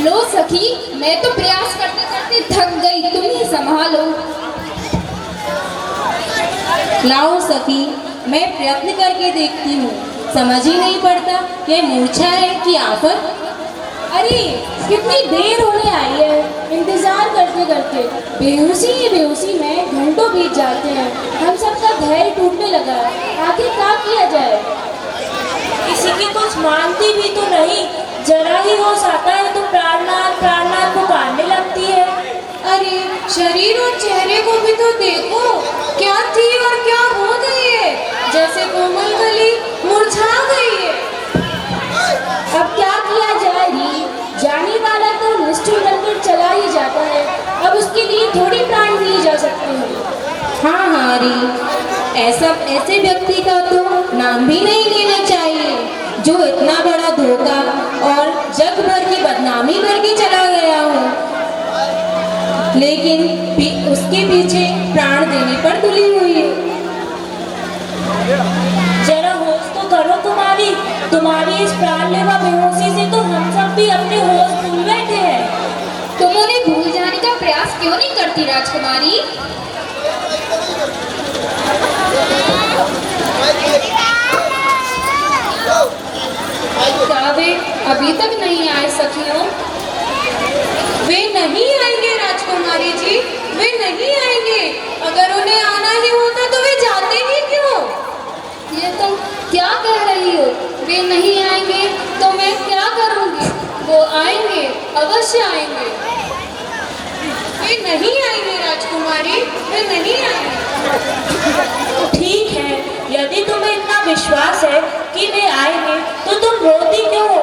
F: लो सखी, मैं तो प्रयास करते करते थक गई, तुम ही संभालो।
B: लाओ सखी, मैं प्रयत्न करके देखती हूँ। समझ ही नहीं पड़ता ये मूर्छा है कि आफत।
F: अरे कितनी देर होने आई है, इंतजार करते करते बेहोशी ही बेहोशी में घंटों बीत जाते हैं। हम सबका धैर्य टूटने लगा है, आखिर क्या किया जाए।
C: किसी की कुछ मानती भी तो नहीं, जरा ही होश आता है तो प्राणनाथ प्राणनाथ पुकारने लगती है।
B: अरे शरीर और चेहरे को भी तो देखो, क्या थी और क्या हो गई है। जैसे कोमल कली मुरझा गई है।
F: अब क्या किया जाए री, जाने वाला तो निष्ठुर बनकर चला ही जाता है। अब उसके लिए थोड़ी प्राण दिए जा सकते हैं।
B: हाँ हाँ री, ऐसे व्यक्ति का तो नाम भी नहीं लेना चाहिए जो इतना बड़ा धोखा और जग भर की बदनामी करके चला गया हो, लेकिन उसके पीछे प्राण देने पर तुली हुई है।
C: जरा होश तो करो तुम्हारी इस प्राणलेवा बेहोशी से तो हम सब भी अपने होश भूल बैठे हैं।
F: तुम उन्हें भूल जाने का प्रयास क्यों नहीं करती राजकुमारी? क्या वे अभी तक नहीं आए सखियों?
B: वे नहीं आएंगे राजकुमारी जी, वे नहीं आएंगे। अगर उन्हें आना ही होता तो वे जाते ही क्यों?
F: ये तुम क्या कह रही हो? वे नहीं आएंगे तो मैं क्या करूंगी? वो आएंगे, अवश्य आएंगे।
B: वे नहीं आएंगे राजकुमारी, वे नहीं आएंगे।
C: ठीक है, यदि तुम्हें इतना विश्वास है कि वे आएंगे तो तुम रोती क्यों हो?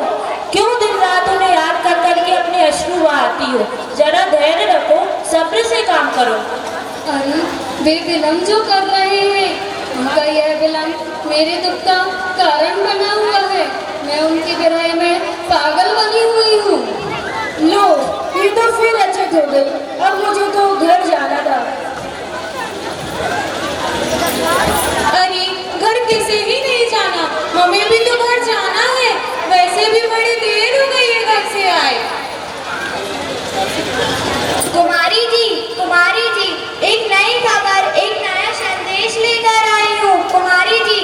C: क्यों दिन रात उन्हें याद कर करके अपने अश्रु बहाती हो? जरा धैर्य रखो, सब्र से काम करो।
F: अरे वे विलम्ब जो कर रहे हैं, उनका यह विलम्ब मेरे दुख का कारण बना हुआ है। मैं उनके विरह में पागल बनी हुई हूँ।
C: लो, ये तो फिर अचक हो गई। अब मुझे तो घर जाना था।
B: अरे घर किसे ही नहीं जाना, हमें भी तो घर जाना है। वैसे भी बड़ी देर हो गई है घर से आए।
C: कुमारी जी, एक नई खबर, एक नया संदेश लेकर आई हूँ। कुमारी जी,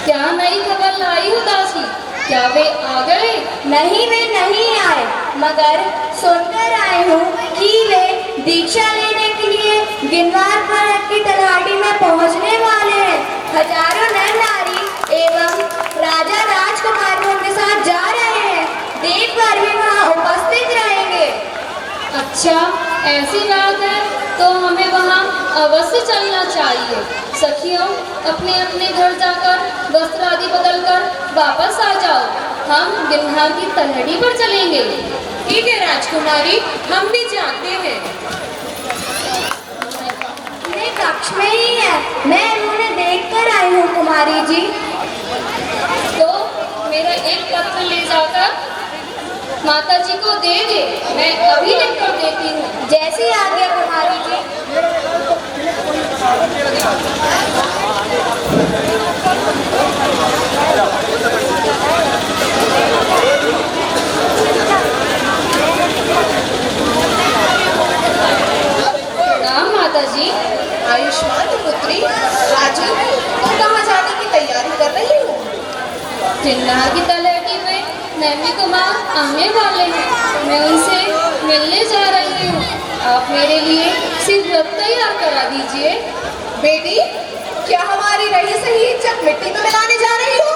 F: क्या नई खबर लाई हो दासी? क्या वे आ गए?
C: नहीं वे नहीं आए, मगर सुनकर आई हूँ कि वे दीक्षा लेने के लिए गिनवार पर्वत की तलहटी में पहुँचने वाले हैं। हजारों नर नारी एवं राजा राजकुमार भी उनके साथ जा रहे हैं। देववर भी वहाँ उपस्थित रहेंगे।
F: अच्छा, ऐसी बात है तो हमें वहाँ अवश्य चलना चाहिए। सखियों, अपने अपने घर जाकर वस्त्र आदि बदलकर वापस आ जाओ। हम गिरनार की तलहटी पर चलेंगे।
B: ठीक है राजकुमारी, हम भी जाते हैं।
C: मेरे कक्ष में ही है, मैं उन्हें देख कर आई हूँ। कुमारी जी,
F: तो मेरा एक पत्र ले जाकर माता जी को दे दे, मैं अभी लिख कर देती हूँ।
C: जैसी आज्ञा कुमारी जी।
F: प्रणाम माता जी।
D: आयुष्मान पुत्री राजी, तुम कहाँ जाने की तैयारी कर रही हो?
F: गिरनार की तलहटी में नैमी कुमार आने वाले हैं, मैं उनसे मिलने जा रही हूँ। आप मेरे लिए सिर्फ व्रत तैयार करा दीजिए।
D: बेटी, क्या हमारी रही सही इज्जत मिट्टी में मिलाने जा रही हो?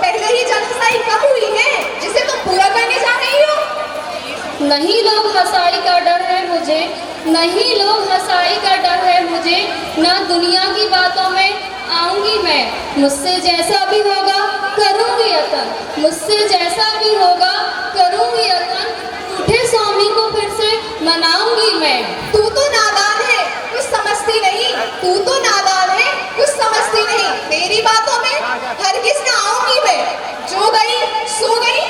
D: पहले ही जन्मस्थाई कम हुई है जिसे तुम पूरा करने जा रही हो।
F: नहीं लोग हंसाई का डर है मुझे, नहीं लोग हंसाई का डर है मुझे, ना दुनिया की बातों में आऊंगी मैं। मुझसे जैसा भी होगा करूंगी यतन, मुझसे जैसा भी होगा करूंगी यतन, उठे स्वामी को फिर से मनाऊंगी मैं।
C: तू तो नादान है, कुछ समझती नहीं, तू तो नादान है, कुछ समझती नहीं, तेरी बातों में हरगिज ना आऊंगी मैं। जो गई सो गई,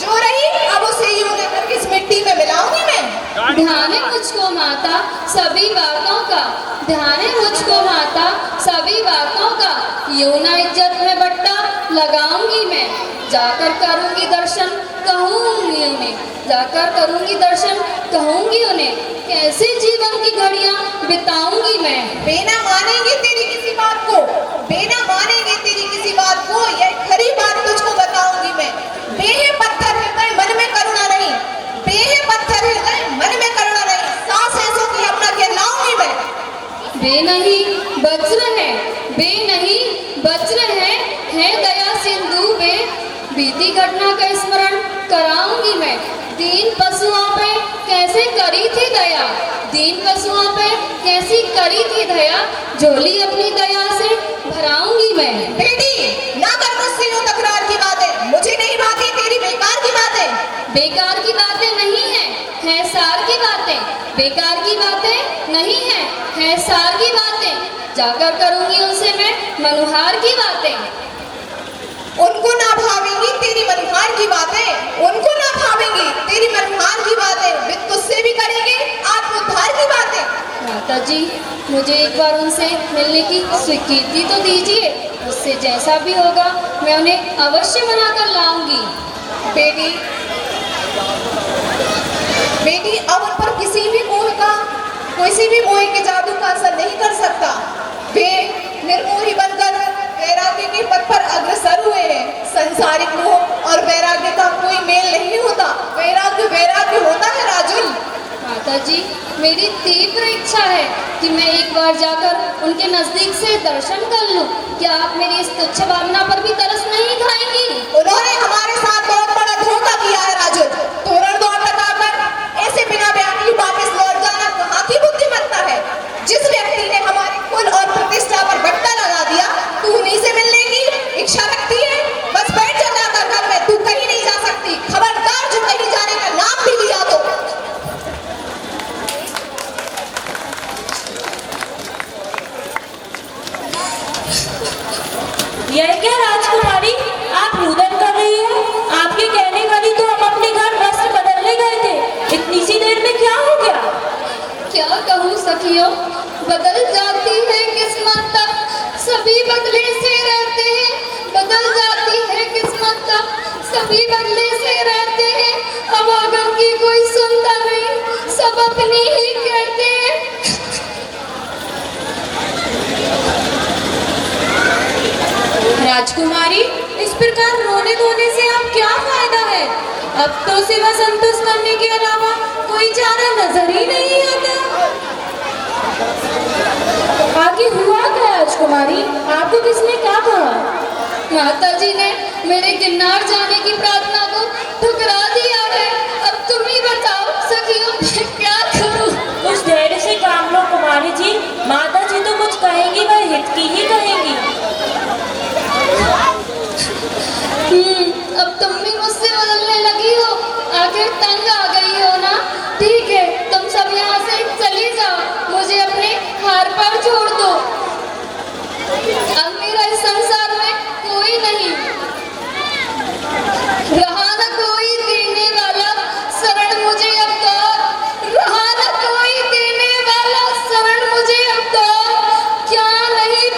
C: जो रही अब उसे यूं हरगिज मिट्टी में मिलाऊंगी मैं।
F: ध्यान है मुझको माता सभी बातों का, ध्यान है मुझको माता सभी बातों का, यूं ना इज्जत में बट्टा लगाऊंगी मैं। जाकर करूंगी दर्शन कहूंगी उन्हें, जाकर करूंगी दर्शन कहूंगी उन्हें, कैसे जीवन की घड़ियां बिताऊंगी मैं।
C: बेना मानेंगे तेरी किसी बात को, बेना मानेंगे तेरी किसी बात को, यह खरी बात तुझको बताऊंगी मैं। बेहे पत्थर हृदय मन में करुणा नहीं, बेहे पत्थर हृदय मन में करुणा नहीं, सांस ऐसों की अपना कहलाऊंगी मैं।
F: बे नहीं वज्र है, बे नहीं वज्र है दया सिंधु बे, बीती घटना का स्मरण कराऊंगी मैं। दीन पशुओं पे कैसे करी थी दया, दीन पशुओं पे कैसी करी थी दया, झोली अपनी दया से भराऊंगी मैं।
C: बेटी ना कर मुझसे यूं तकरार की बातें, मुझे नहीं भाती तेरी बेकार की बातें।
F: बेकार की बातें नहीं है सार की बातें, बेकार की बातें नहीं है सार की बातें, जाकर करूंगी उनसे मैं मनुहार की बातें।
C: उनको ना भावेंगी तेरी मनहार की बातें, उनको ना भावेंगी तेरी मनहार की बातें, वे तुझसे भी करेंगे आत्मोद्धार की बातें।
F: माता जी मुझे एक बार उनसे मिलने की स्वीकृति तो दीजिए, उससे जैसा भी होगा मैं उन्हें अवश्य मना कर लाऊंगी।
C: बेटी बेटी अब उन पर किसी भी मोह के जादू का असर नहीं कर सकता। वे निर्मोही बनकर वैराग्य के पथ पर अग्रसर हुए हैं। संसारिक मोह और वैराग्य का कोई मेल नहीं होता, वैराग्य होता है राजुल।
F: माता जी मेरी तीव्र इच्छा है कि मैं एक बार जाकर उनके नजदीक से दर्शन कर लूं। क्या आप मेरी इस तुच्छ भावना पर भी तरस नहीं खाएंगी?
C: उन्होंने हमारे साथ बहुत बड़ा धोखा किया है राजुल। तोरण दौड़ लगाकर ऐसे बिना बयान ही वापस लौट जाना कहाँ की बुद्धिमत्ता है। जिस व्यक्ति ने हमारे कुल और प्रतिष्ठा पर बट्टा लगा दिया, तू उन्हीं से मिलने की इच्छा रखती है। बस बैठ जा जाकर घर में, तू कहीं नहीं जा सकती। खबरदार जो कहीं जाने का नाम भी लिया तो।
G: यह क्या राजकुमारी, आप रुदन कर रही है? आपके कहने वाली तो हम अपने घर वस्त्र बदलने गए थे, इतनी सी देर में क्या हो गया?
F: क्या कहूँ सखियों, बदल जाती है किस्मत तक, सभी बदले से रहते हैं। बदल जाती है किस्मत तक, सभी बदले से रहते हैं। अब अगर की कोई सुनता नहीं, सब अपनी ही कहते हैं।
G: राजकुमारी इस प्रकार रोने धोने से आप क्या फायदा है? अब तो सिवा संतुष्ट करने के अलावा कोई चारा नजर ही नहीं आता। आगे हुआ क्या राजकुमारी, आपको किसने क्या कहा?
F: माता जी ने मेरे गिरनार जाने की प्रार्थना को ठुकरा दिया है। अब तुम ही बताओ सखियों, मैं क्या करूं?
G: कुछ धैर्य से काम लो कुमारी जी, माता जी तो कुछ कहेंगी वह हित की ही कहेंगी।
F: अब तुम भी मुझसे बदलने लगी हो, आखिर तंग आ गई हो ना। ठीक है, तुम सब यहाँ से चली जाओ, मुझे अपने हार पर छोड़ दो। अब मेरा इस संसार में कोई नहीं रहा, न कोई देने वाला शरण मुझे अब तो, रहा न कोई देने वाला शरण मुझे अब तो। क्या नहीं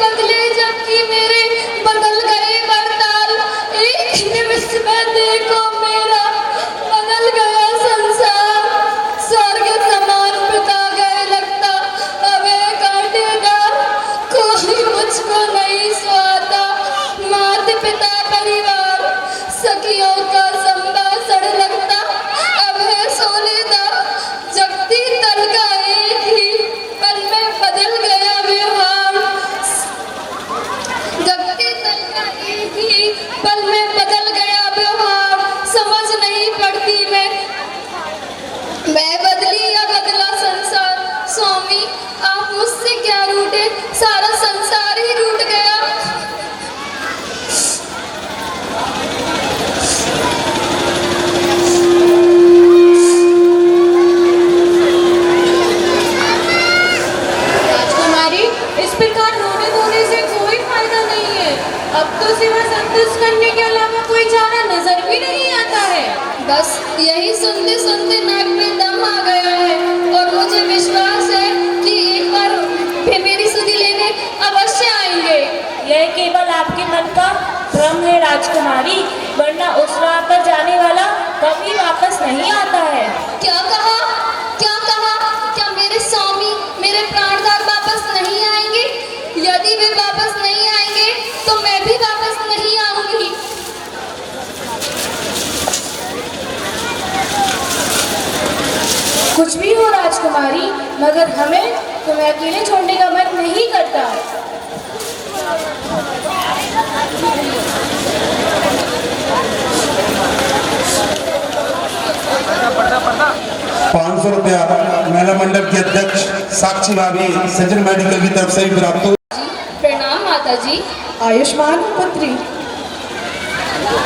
B: बस यही सुनते सुनते नाक में दम आ गया है और मुझे विश्वास है कि एक बार फिर मेरी सुधि लेने अवश्य आएंगे।
G: यह केवल आपके मन का भ्रम है राजकुमारी, वरना उस राह पर जाने वाला कभी वापस नहीं आता है।
B: क्या कहा? क्या कहा? क्या मेरे स्वामी, मेरे प्राणदार वापस नहीं आएंगे? यदि वे वापस नहीं आएंगे तो मैं भी वापस नहीं आऊंगी।
G: कुछ भी हो राजकुमारी, मगर हमें तुम्हें अकेले छोड़ने का मन नहीं करता।
A: 500 रुपया महिला मंडल की अध्यक्ष साक्षी भाभी सज्जन मेडिकल की तरफ से भी प्राप्त हो।
B: प्रणाम माता जी।
C: आयुष्मान पुत्री,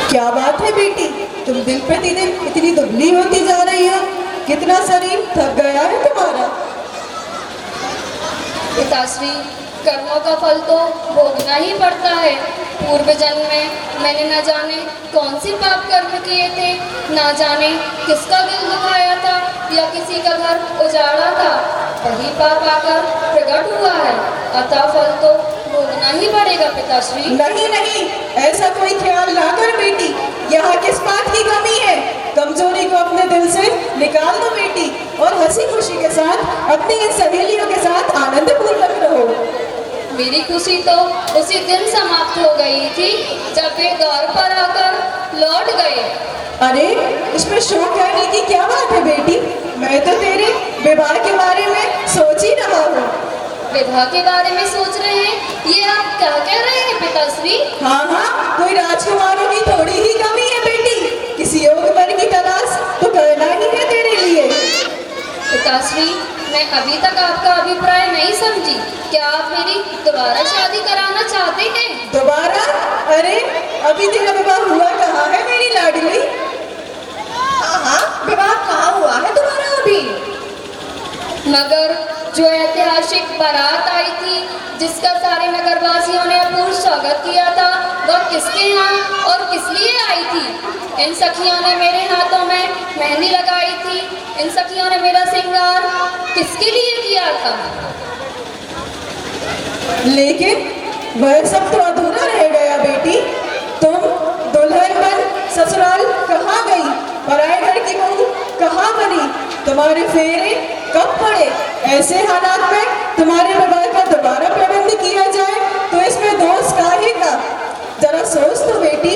C: क्या बात है बेटी, तुम दिन प्रतिदिन इतनी दुबली होती जा रही हो, कितना शरीर थक गया है तुम्हारा।
B: पिताश्री, कर्मों का फल तो भोगना ही पड़ता है। पूर्व जन्म में मैंने न जाने कौन सी पाप कर्म किए थे, न जाने किसका दिल दुखाया था या किसी का घर उजाड़ा था, वही पाप आकर प्रकट हुआ है, अतः फल तो भोगना ही पड़ेगा पिताश्री।
C: नहीं नहीं, ऐसा कोई ख्याल ना कर बेटी, यहाँ किस बात की कमी है। कमजोरी को अपने दिल से निकाल दो बेटी और हंसी खुशी के साथ अपनी इन सहेलियों के साथ आनंद पूर्वक रहो।
B: मेरी खुशी तो उसी दिन समाप्त हो गई थी जब वे दौर पर आकर लौट गए।
C: अरे इसमें शोक करने की क्या बात है बेटी, मैं तो तेरे विवाह के बारे में सोच ही रहा हूँ।
B: विवाह के बारे में सोच रहे हैं? ये आप क्या कह रहे हैं पिताश्री?
C: हाँ हाँ, कोई राजकुमारों की थोड़ी ही कमी है बेटी, किसी योग वर की तलाश तो करना ही है तेरे लिए।
B: पिताश्री, मैं अभी तक आपका अभिप्राय नहीं समझी। क्या आप मेरी दोबारा शादी कराना चाहते हैं?
C: दोबारा? अरे अभी तेरा विवाह हुआ कहाँ है मेरी लाडली। हाँ हाँ, विवाह कहाँ हुआ है तुम्हारा अभी।
B: मगर जो ऐतिहासिक बारात आई थी जिसका सारे नगरवासियों ने अपूर्व स्वागत किया था, वह किसके यहाँ और किस लिए आई थी? इन सखियों ने मेरे हाथों में मेहंदी लगाई थी, इन सखियों ने मेरा श्रृंगार किसके लिए किया था?
C: लेकिन वह सब तो अधूरा रह गया बेटी। तुम दुल्हन बन ससुराल कहाँ गई, पराए घर की बहू कहाँ बनी, तुम्हारे फेरे कब पड़े। ऐसे हालात में तुम्हारे विवाह का दोबारा प्रबंध किया जाए तो इसमें दोष काहे का। जरा सोच तो बेटी,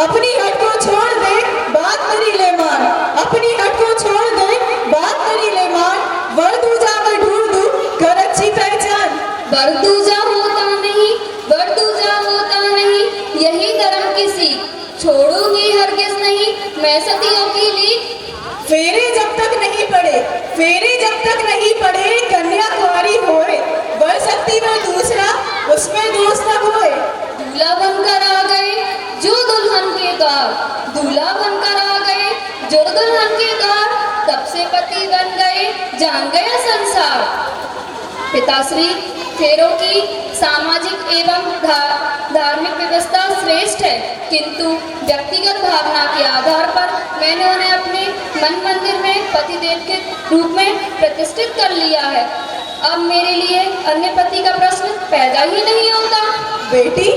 C: अपनी हट को छोड़ दे, बात करी ले मान, अपनी हट को छोड़ दे, बात करी ले मान, वर दूजा मैं ढूंढ दूं कर अच्छी पहचान।
B: वर दूजा होता नहीं, वर दूजा होता नहीं, यही धर्म की सीख, छोड़ूंगी हरगिज नहीं मैं सतियों की लीक।
C: फेरे जब तक नहीं पड़े, फेरे जब तक नहीं पड़े, कन्या कुंवारी होए, वर सकती में दूसरा उसमें दोष न होए।
B: दूल्हा बनकर आ गए जो दुल्हन के द्वार, दूल्हा बनकर आ गए जो दुल्हन के द्वार, तब से पति बन गए जान गया संसार। पिताश्री, फेरों की सामाजिक एवं धार्मिक व्यवस्था श्रेष्ठ है, किंतु व्यक्तिगत भावना के आधार पर मैंने उन्हें अपने मन मंदिर में पतिदेव के रूप में प्रतिष्ठित कर लिया है। अब मेरे लिए अन्य पति का प्रश्न पैदा ही नहीं होता।
C: बेटी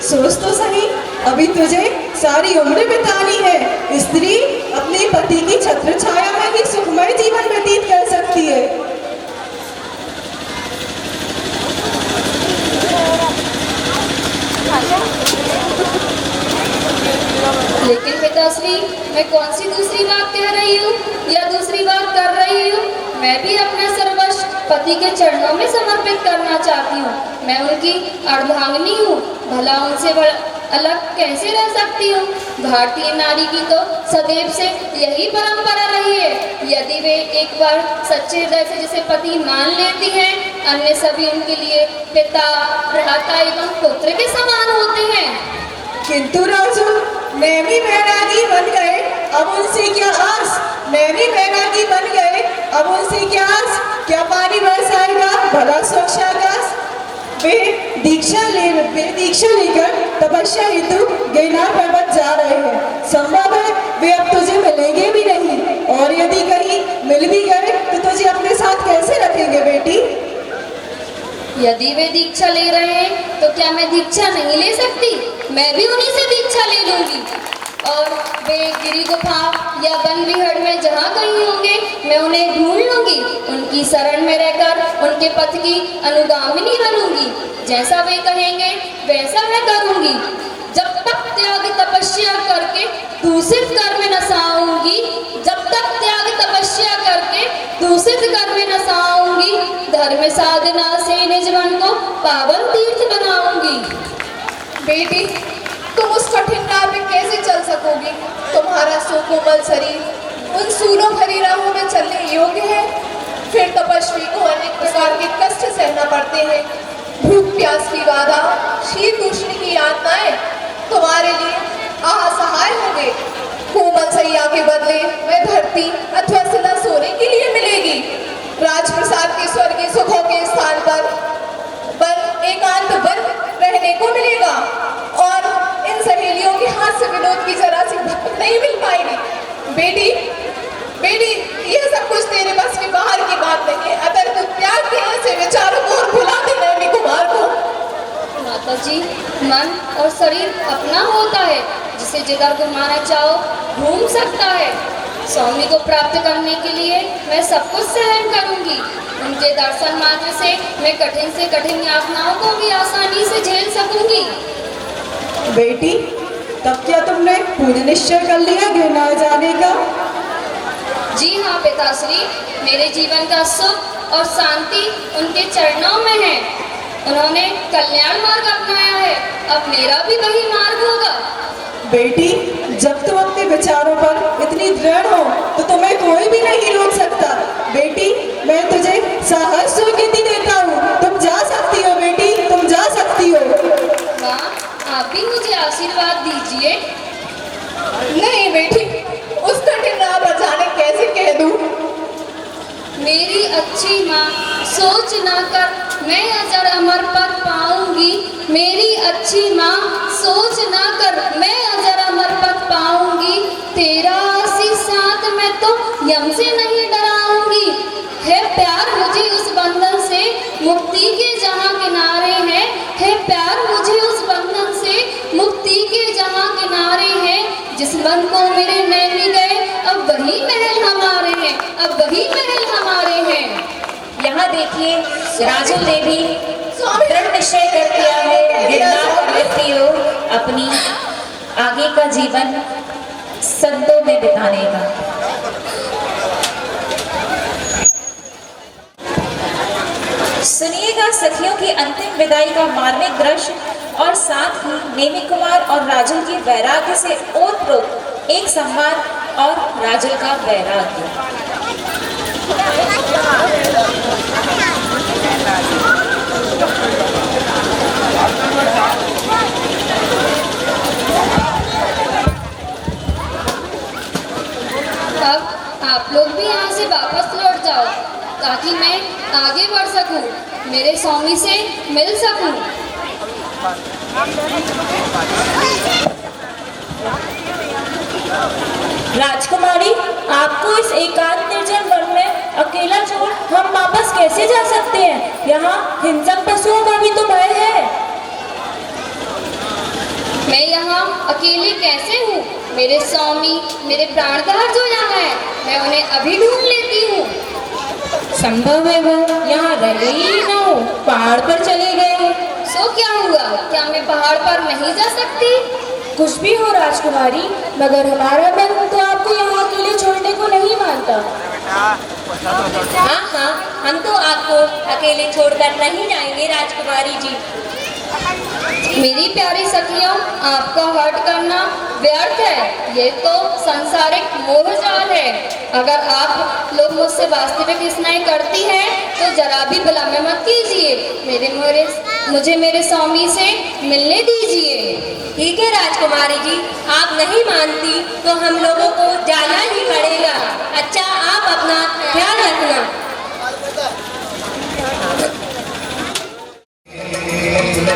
C: सोच तो सही, अभी तुझे सारी उम्र बितानी है। स्त्री अपने पति की छत्र छाया में ही सुखमय जीवन व्यतीत कर सकती है।
B: लेकिन पिताश्री, मैं कौन सी दूसरी बात कह रही हूँ या दूसरी बात कर रही हूँ? मैं भी अपना सर्वस्व पति के चरणों में समर्पित करना चाहती हूँ। मैं उनकी अर्धांगिनी हूँ, भला उनसे अलग कैसे रह सकती हूँ? भारतीय नारी की तो सदैव से यही परंपरा रही है, यदि वे एक बार सच्चे हृदय से जिसे पति मान लेती हैं, अन्य सभी उनके लिए पिता, भ्राता एवं पुत्र के समान होते हैं।
C: किंतु राजू, नैमी बैरागी बन गए, अब उनसे क्या आस। नैमी बैरागी बन गए, अब उनसे क्या आस। क्या पानी बरसाएगा भला स्वच्छ आकाश। वे दीक्षा लेकर तपस्या हेतु गिरनार पर्वत जा रहे हैं। संभव है वे अब तुझे मिलेंगे भी नहीं, और यदि कहीं मिल भी गए तो तुझे अपने साथ कैसे रखेंगे बेटी?
B: यदि वे दीक्षा ले रहे हैं तो क्या मैं दीक्षा नहीं ले सकती? मैं भी उन्हीं से दीक्षा ले लूंगी, और वे गिरी गुफा या वन विहड़ में जहाँ कहीं होंगे मैं उन्हें ढूंढ लूंगी। उनकी शरण में रहकर उनके पथ की अनुगामिनी बनूंगी। जैसा वे कहेंगे वैसा मैं करूंगी। जब तक त्याग तपस्या करके दूषित कर्म न साऊंगी, जब तक त्याग तपस्या करके दूषित कर्म न साऊंगी, धर्म साधना से निज मन को पावन तीर्थ बनाऊंगी।
D: बेटी, तुम उस कठिन राह में कैसे चल सकोगी? तुम्हारा सुकोमल शरीर उन सूलों भरी राहों में चलने योग्य है? फिर तपस्वी को अनेक प्रकार के कष्ट सहना पड़ते हैं। भूख प्यास की बाधा, शीत उष्ण की यातनाएं तुम्हारे लिए असहाय होंगे। कोमल सैया के बदले में धरती अथवा शिला सोने के लिए मिलेगी। राजप्रसाद के स्वर्गीय सुखों के स्थान पर एकांत वन रहने को मिलेगा, और इन सहेलियों के हाथ से विनोद की जरा सी धमक नहीं मिल पाएगी। बेटी, बेटी, यह सब कुछ तेरे बस के बाहर की बात नहीं है। अगर तू त्याग के ऐसे विचारों को और भुला दे नैमी कुमार को।
B: माता जी, मन और शरीर अपना होता है, जिसे जिधर घुमाना चाहो घूम सकता है। स्वामी को प्राप्त करने के लिए मैं सब कुछ सहन करूंगी। उनके दर्शन मात्र से मैं कठिन से कठिन यातनाओं को भी आसानी से झेल सकूंगी।
C: बेटी, तब क्या तुमने पूर्ण निश्चय कर लिया गिरनार जाने का?
B: जी हाँ पिताश्री, मेरे जीवन का सुख और शांति उनके चरणों में है। उन्होंने कल्याण मार्ग अपनाया है, अब मेरा भी वही मार्ग होगा।
C: बेटी, जब तुम अपने विचारों पर इतनी दृढ़ हो तो तुम्हें कोई भी नहीं रोक सकता। बेटी, मैं तुझे साहस स्वीकृति देता हूँ। तुम जा सकती हो बेटी, तुम जा सकती हो।
B: माँ, आप भी मुझे आशीर्वाद दीजिए।
D: नहीं बेटी, उस कठिन राह पर जाने कैसे कह दूं?
B: मेरी अच्छी माँ, सोच ना कर मैं अजर अमर पद पाऊंगी। मेरी अच्छी माँ, सोच ना कर मैं अजर अमर पद पाऊंगी। तेरा आशीष साथ मैं तो यम से नहीं डराऊंगी। है प्यार मुझे उस बंधन से मुक्ति के जहाँ किनारे हैं। है प्यार मुझे उस बंधन से मुक्ति के जहाँ किनारे हैं। जिस मन को मेरे नैनी गए अब वही महल हमारे हैं, अब वही महल हमारे हैं।
G: यहाँ देखिए, राजू ने भी दृढ़ निश्चय कर लिया है गिरनार पर्वत की ओर अपनी आगे का जीवन संतों में बिताने का। सुनिएगा सखियों की अंतिम विदाई का मार्मिक दृश्य, और साथ ही नेमी कुमार और राजुल की वैराग्य से ओतप्रोत एक संवाद और राजुल का वैराग्य।
B: अब आप लोग भी यहाँ से वापस लौट जाओ, ताकि मैं आगे बढ़ सकूं, मेरे स्वामी से मिल सकूं।
G: राजकुमारी, आपको इस एकांत निर्जन वन में अकेला छोड़ हम वापस कैसे जा सकते हैं? यहाँ हिंसक पशुओं का भी तो भय है।
B: मैं यहाँ अकेले कैसे हूँ? मेरे स्वामी, मेरे प्राणदार जो यहाँ है, मैं उन्हें अभी ढूंढ लेती हूँ।
G: संभव है वह यहाँ रहे ही न हो, पहाड़ पर चले गए।
B: सो क्या हुआ? क्या मैं पहाड़ पर नहीं जा सकती?
G: कुछ भी हो राजकुमारी, मगर हमारा मन तो आपको यहाँ अकेले छोड़ने को नहीं मानता। हाँ हाँ, हम तो आपको अकेले छोड़कर नहीं जाएंगे राजकुमारी जी।
B: मेरी प्यारी सखियों, आपका हर्ट करना व्यर्थ है। ये तो सांसारिक मोहजाल है। अगर आप लोग मुझसे वास्तविक स्नेह करती हैं तो जरा भी विलंब मत कीजिए। मुझे मेरे स्वामी से मिलने दीजिए।
G: ठीक है राजकुमारी जी, आप नहीं मानती तो हम लोगों को जाना ही पड़ेगा। अच्छा, आप अपना ख्याल रखना।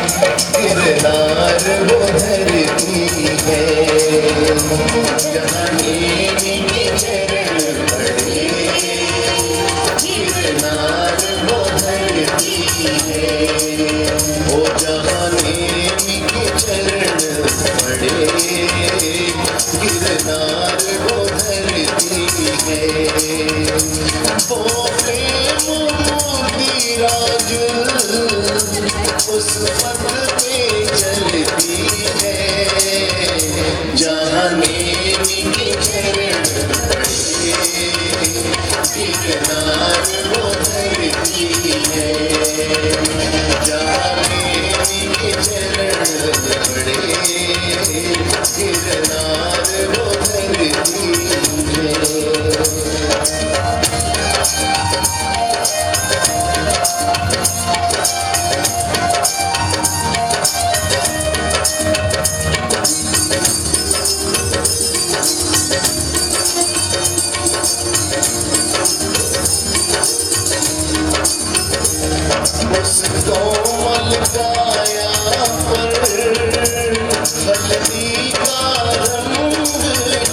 H: गिरनार वो धरती है जहाँ नेमी के चरण पड़े गिरनार वो धरती है ओ जहाँ नेमी के चरण पड़े गिरनार वो धरती है वो प्रेम मूर्ति राजुल उस पथ पे चलती है जहाँ नेमी के चरण पड़े गिरनार वो धरती है जहाँ नेमी के चरण पड़े गिरनार वो धरती है उस कोमल काया पर हल्दी का रंग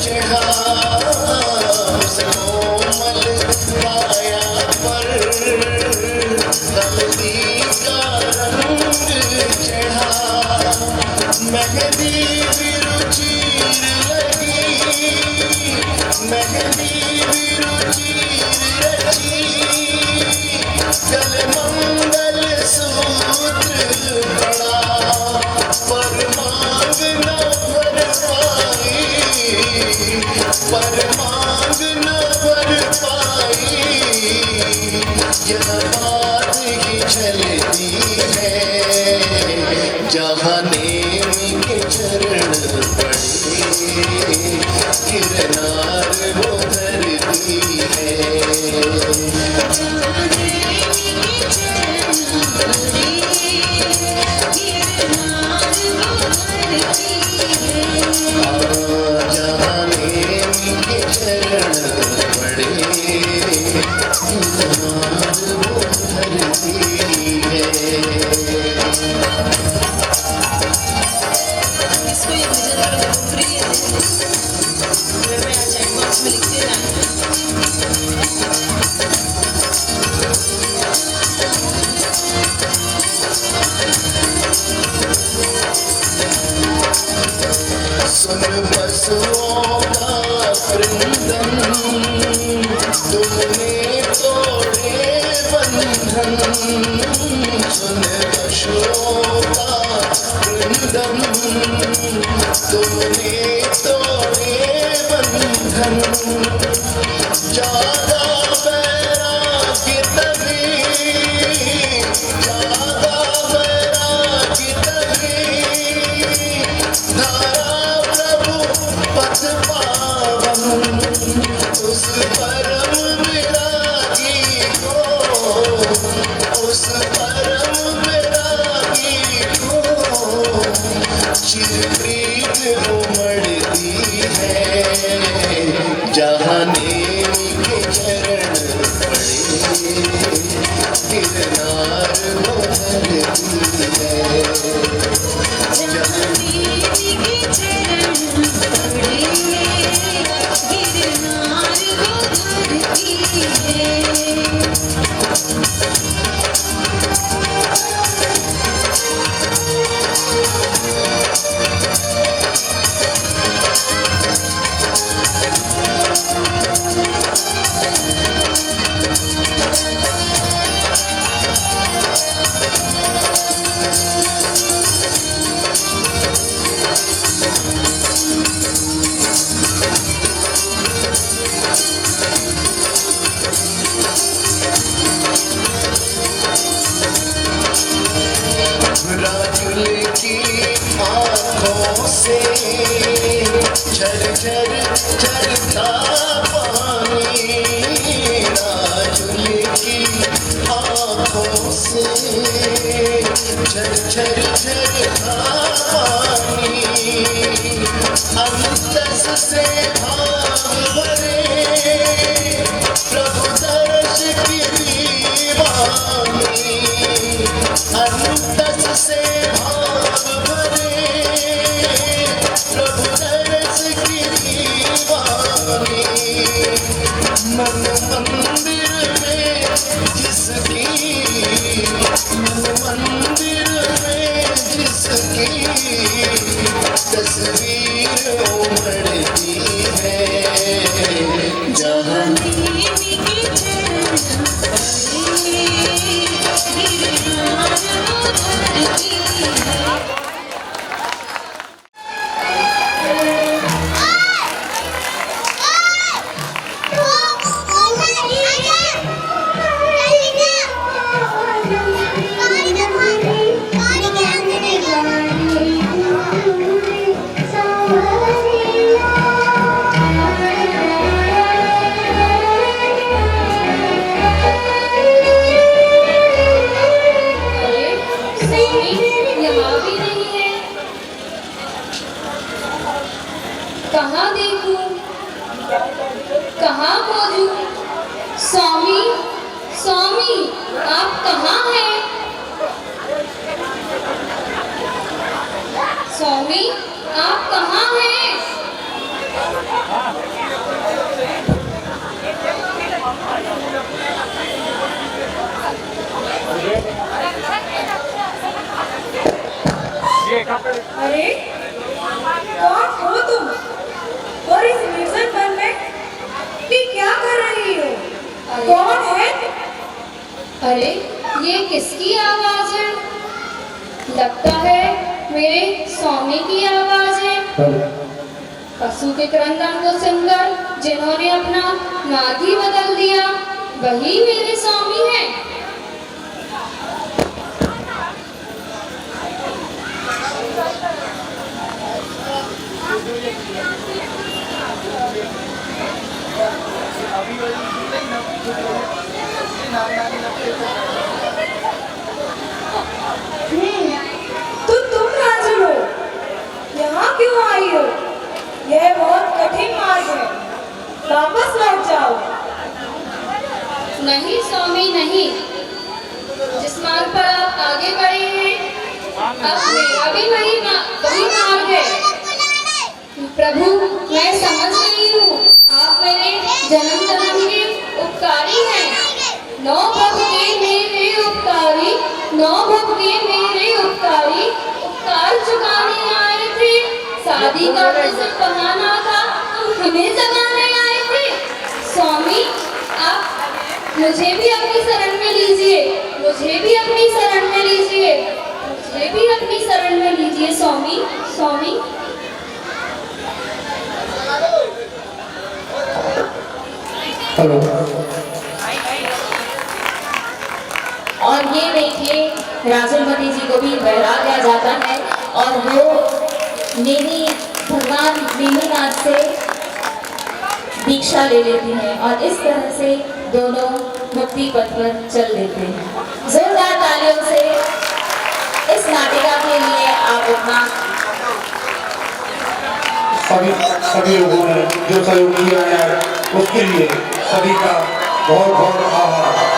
H: चढ़ा उस कोमल काया पर हल्दी का रंग चढ़ा मेहंदी बिरुचीर लगी मेहंदी बिरुचीर रची गले मंगल सूत्र पड़ा पर मांग न भर पाई पर मांग न भर पाई यह बात ही चलती है जहाँ नेमी के चरण पड़े गिरनार वो धरती है जहाँ नेमी के चरण पड़े गिरनार वो धरती है
B: इसको ये भजन बड़ा लोकप्रिय है। घर में आ चैट बॉक्स में लिखते जाएं।
H: सुन बसुओं का वृंदन तुमने तोड़े बंधन सुन बसुओं का वृंदन तुमने तोड़े बंधन ज्यादा बैरागी तभी ज्यादा बैरागी तभी धारा प्रभु पथ पावन उस परम विरागी को उस परम विरागी को चिरप्रीत उमड़ती है जहाँ नेमी के चरण पड़े गिरनार वो धरती है जहाँ राजुल की आँखों से झरझर झरता पानी राजुल की आँखों से झरझर झरता पानी अंतस से भाव भरे प्रभु दर्श की दीवानी अंतस से मंदिर में जिसकी तस्वीर उमड़ती है जहाँ
B: अरे स्वामी यहाँ भी नहीं है। कहाँ देखूं, कहाँ खोजूं? स्वामी, स्वामी, आप कहाँ हैं? स्वामी, आप कहाँ हैं?
C: अरे कौन हो तुम और इस निर्जन वन में ये क्या कर रही हो? कौन है?
B: अरे ये किसकी आवाज है? लगता है मेरे स्वामी की आवाज है। पशु के क्रंदन को सुनकर जिन्होंने अपना मार्ग ही बदल दिया, वही मेरे स्वामी हैं।
C: तो तुम राजू हो, यहाँ क्यों आई हो? यह बहुत कठिन मार्ग है, वापस लौट जाओ।
B: नहीं स्वामी नहीं, जिस मार्ग पर आप आगे बढ़े हैं अब मेरा भी वही मार्ग है। प्रभु मैं समझ गई हूँ, आप मेरे जन्म जन्म के उपकारी हैं। नौ भव के मेरे उपकारी, नौ भव के मेरे उपकारी, उपकार चुकाने आए थे। शादी का जो बहाना था तुम हमें जगाने आए थे। स्वामी आप मुझे भी अपनी शरण में लीजिए, मुझे भी अपनी शरण में लीजिए, मुझे भी अपनी शरण में लीजिए स्वामी, स्वामी।
A: हेलो।
G: और ये देखिए राजमती जी को भी वैराग्य आ जाता है और वो मेरी भगवान नीलनाथ से दीक्षा ले लेती हैं और इस तरह से दोनों मुक्ति पथ पर चल लेते हैं। जोरदार तालियों से इस नाटिका के लिए आप अपना
A: सभी लोगों ने जो सहयोग किया है उसके लिए सभी का बहुत बहुत आभार।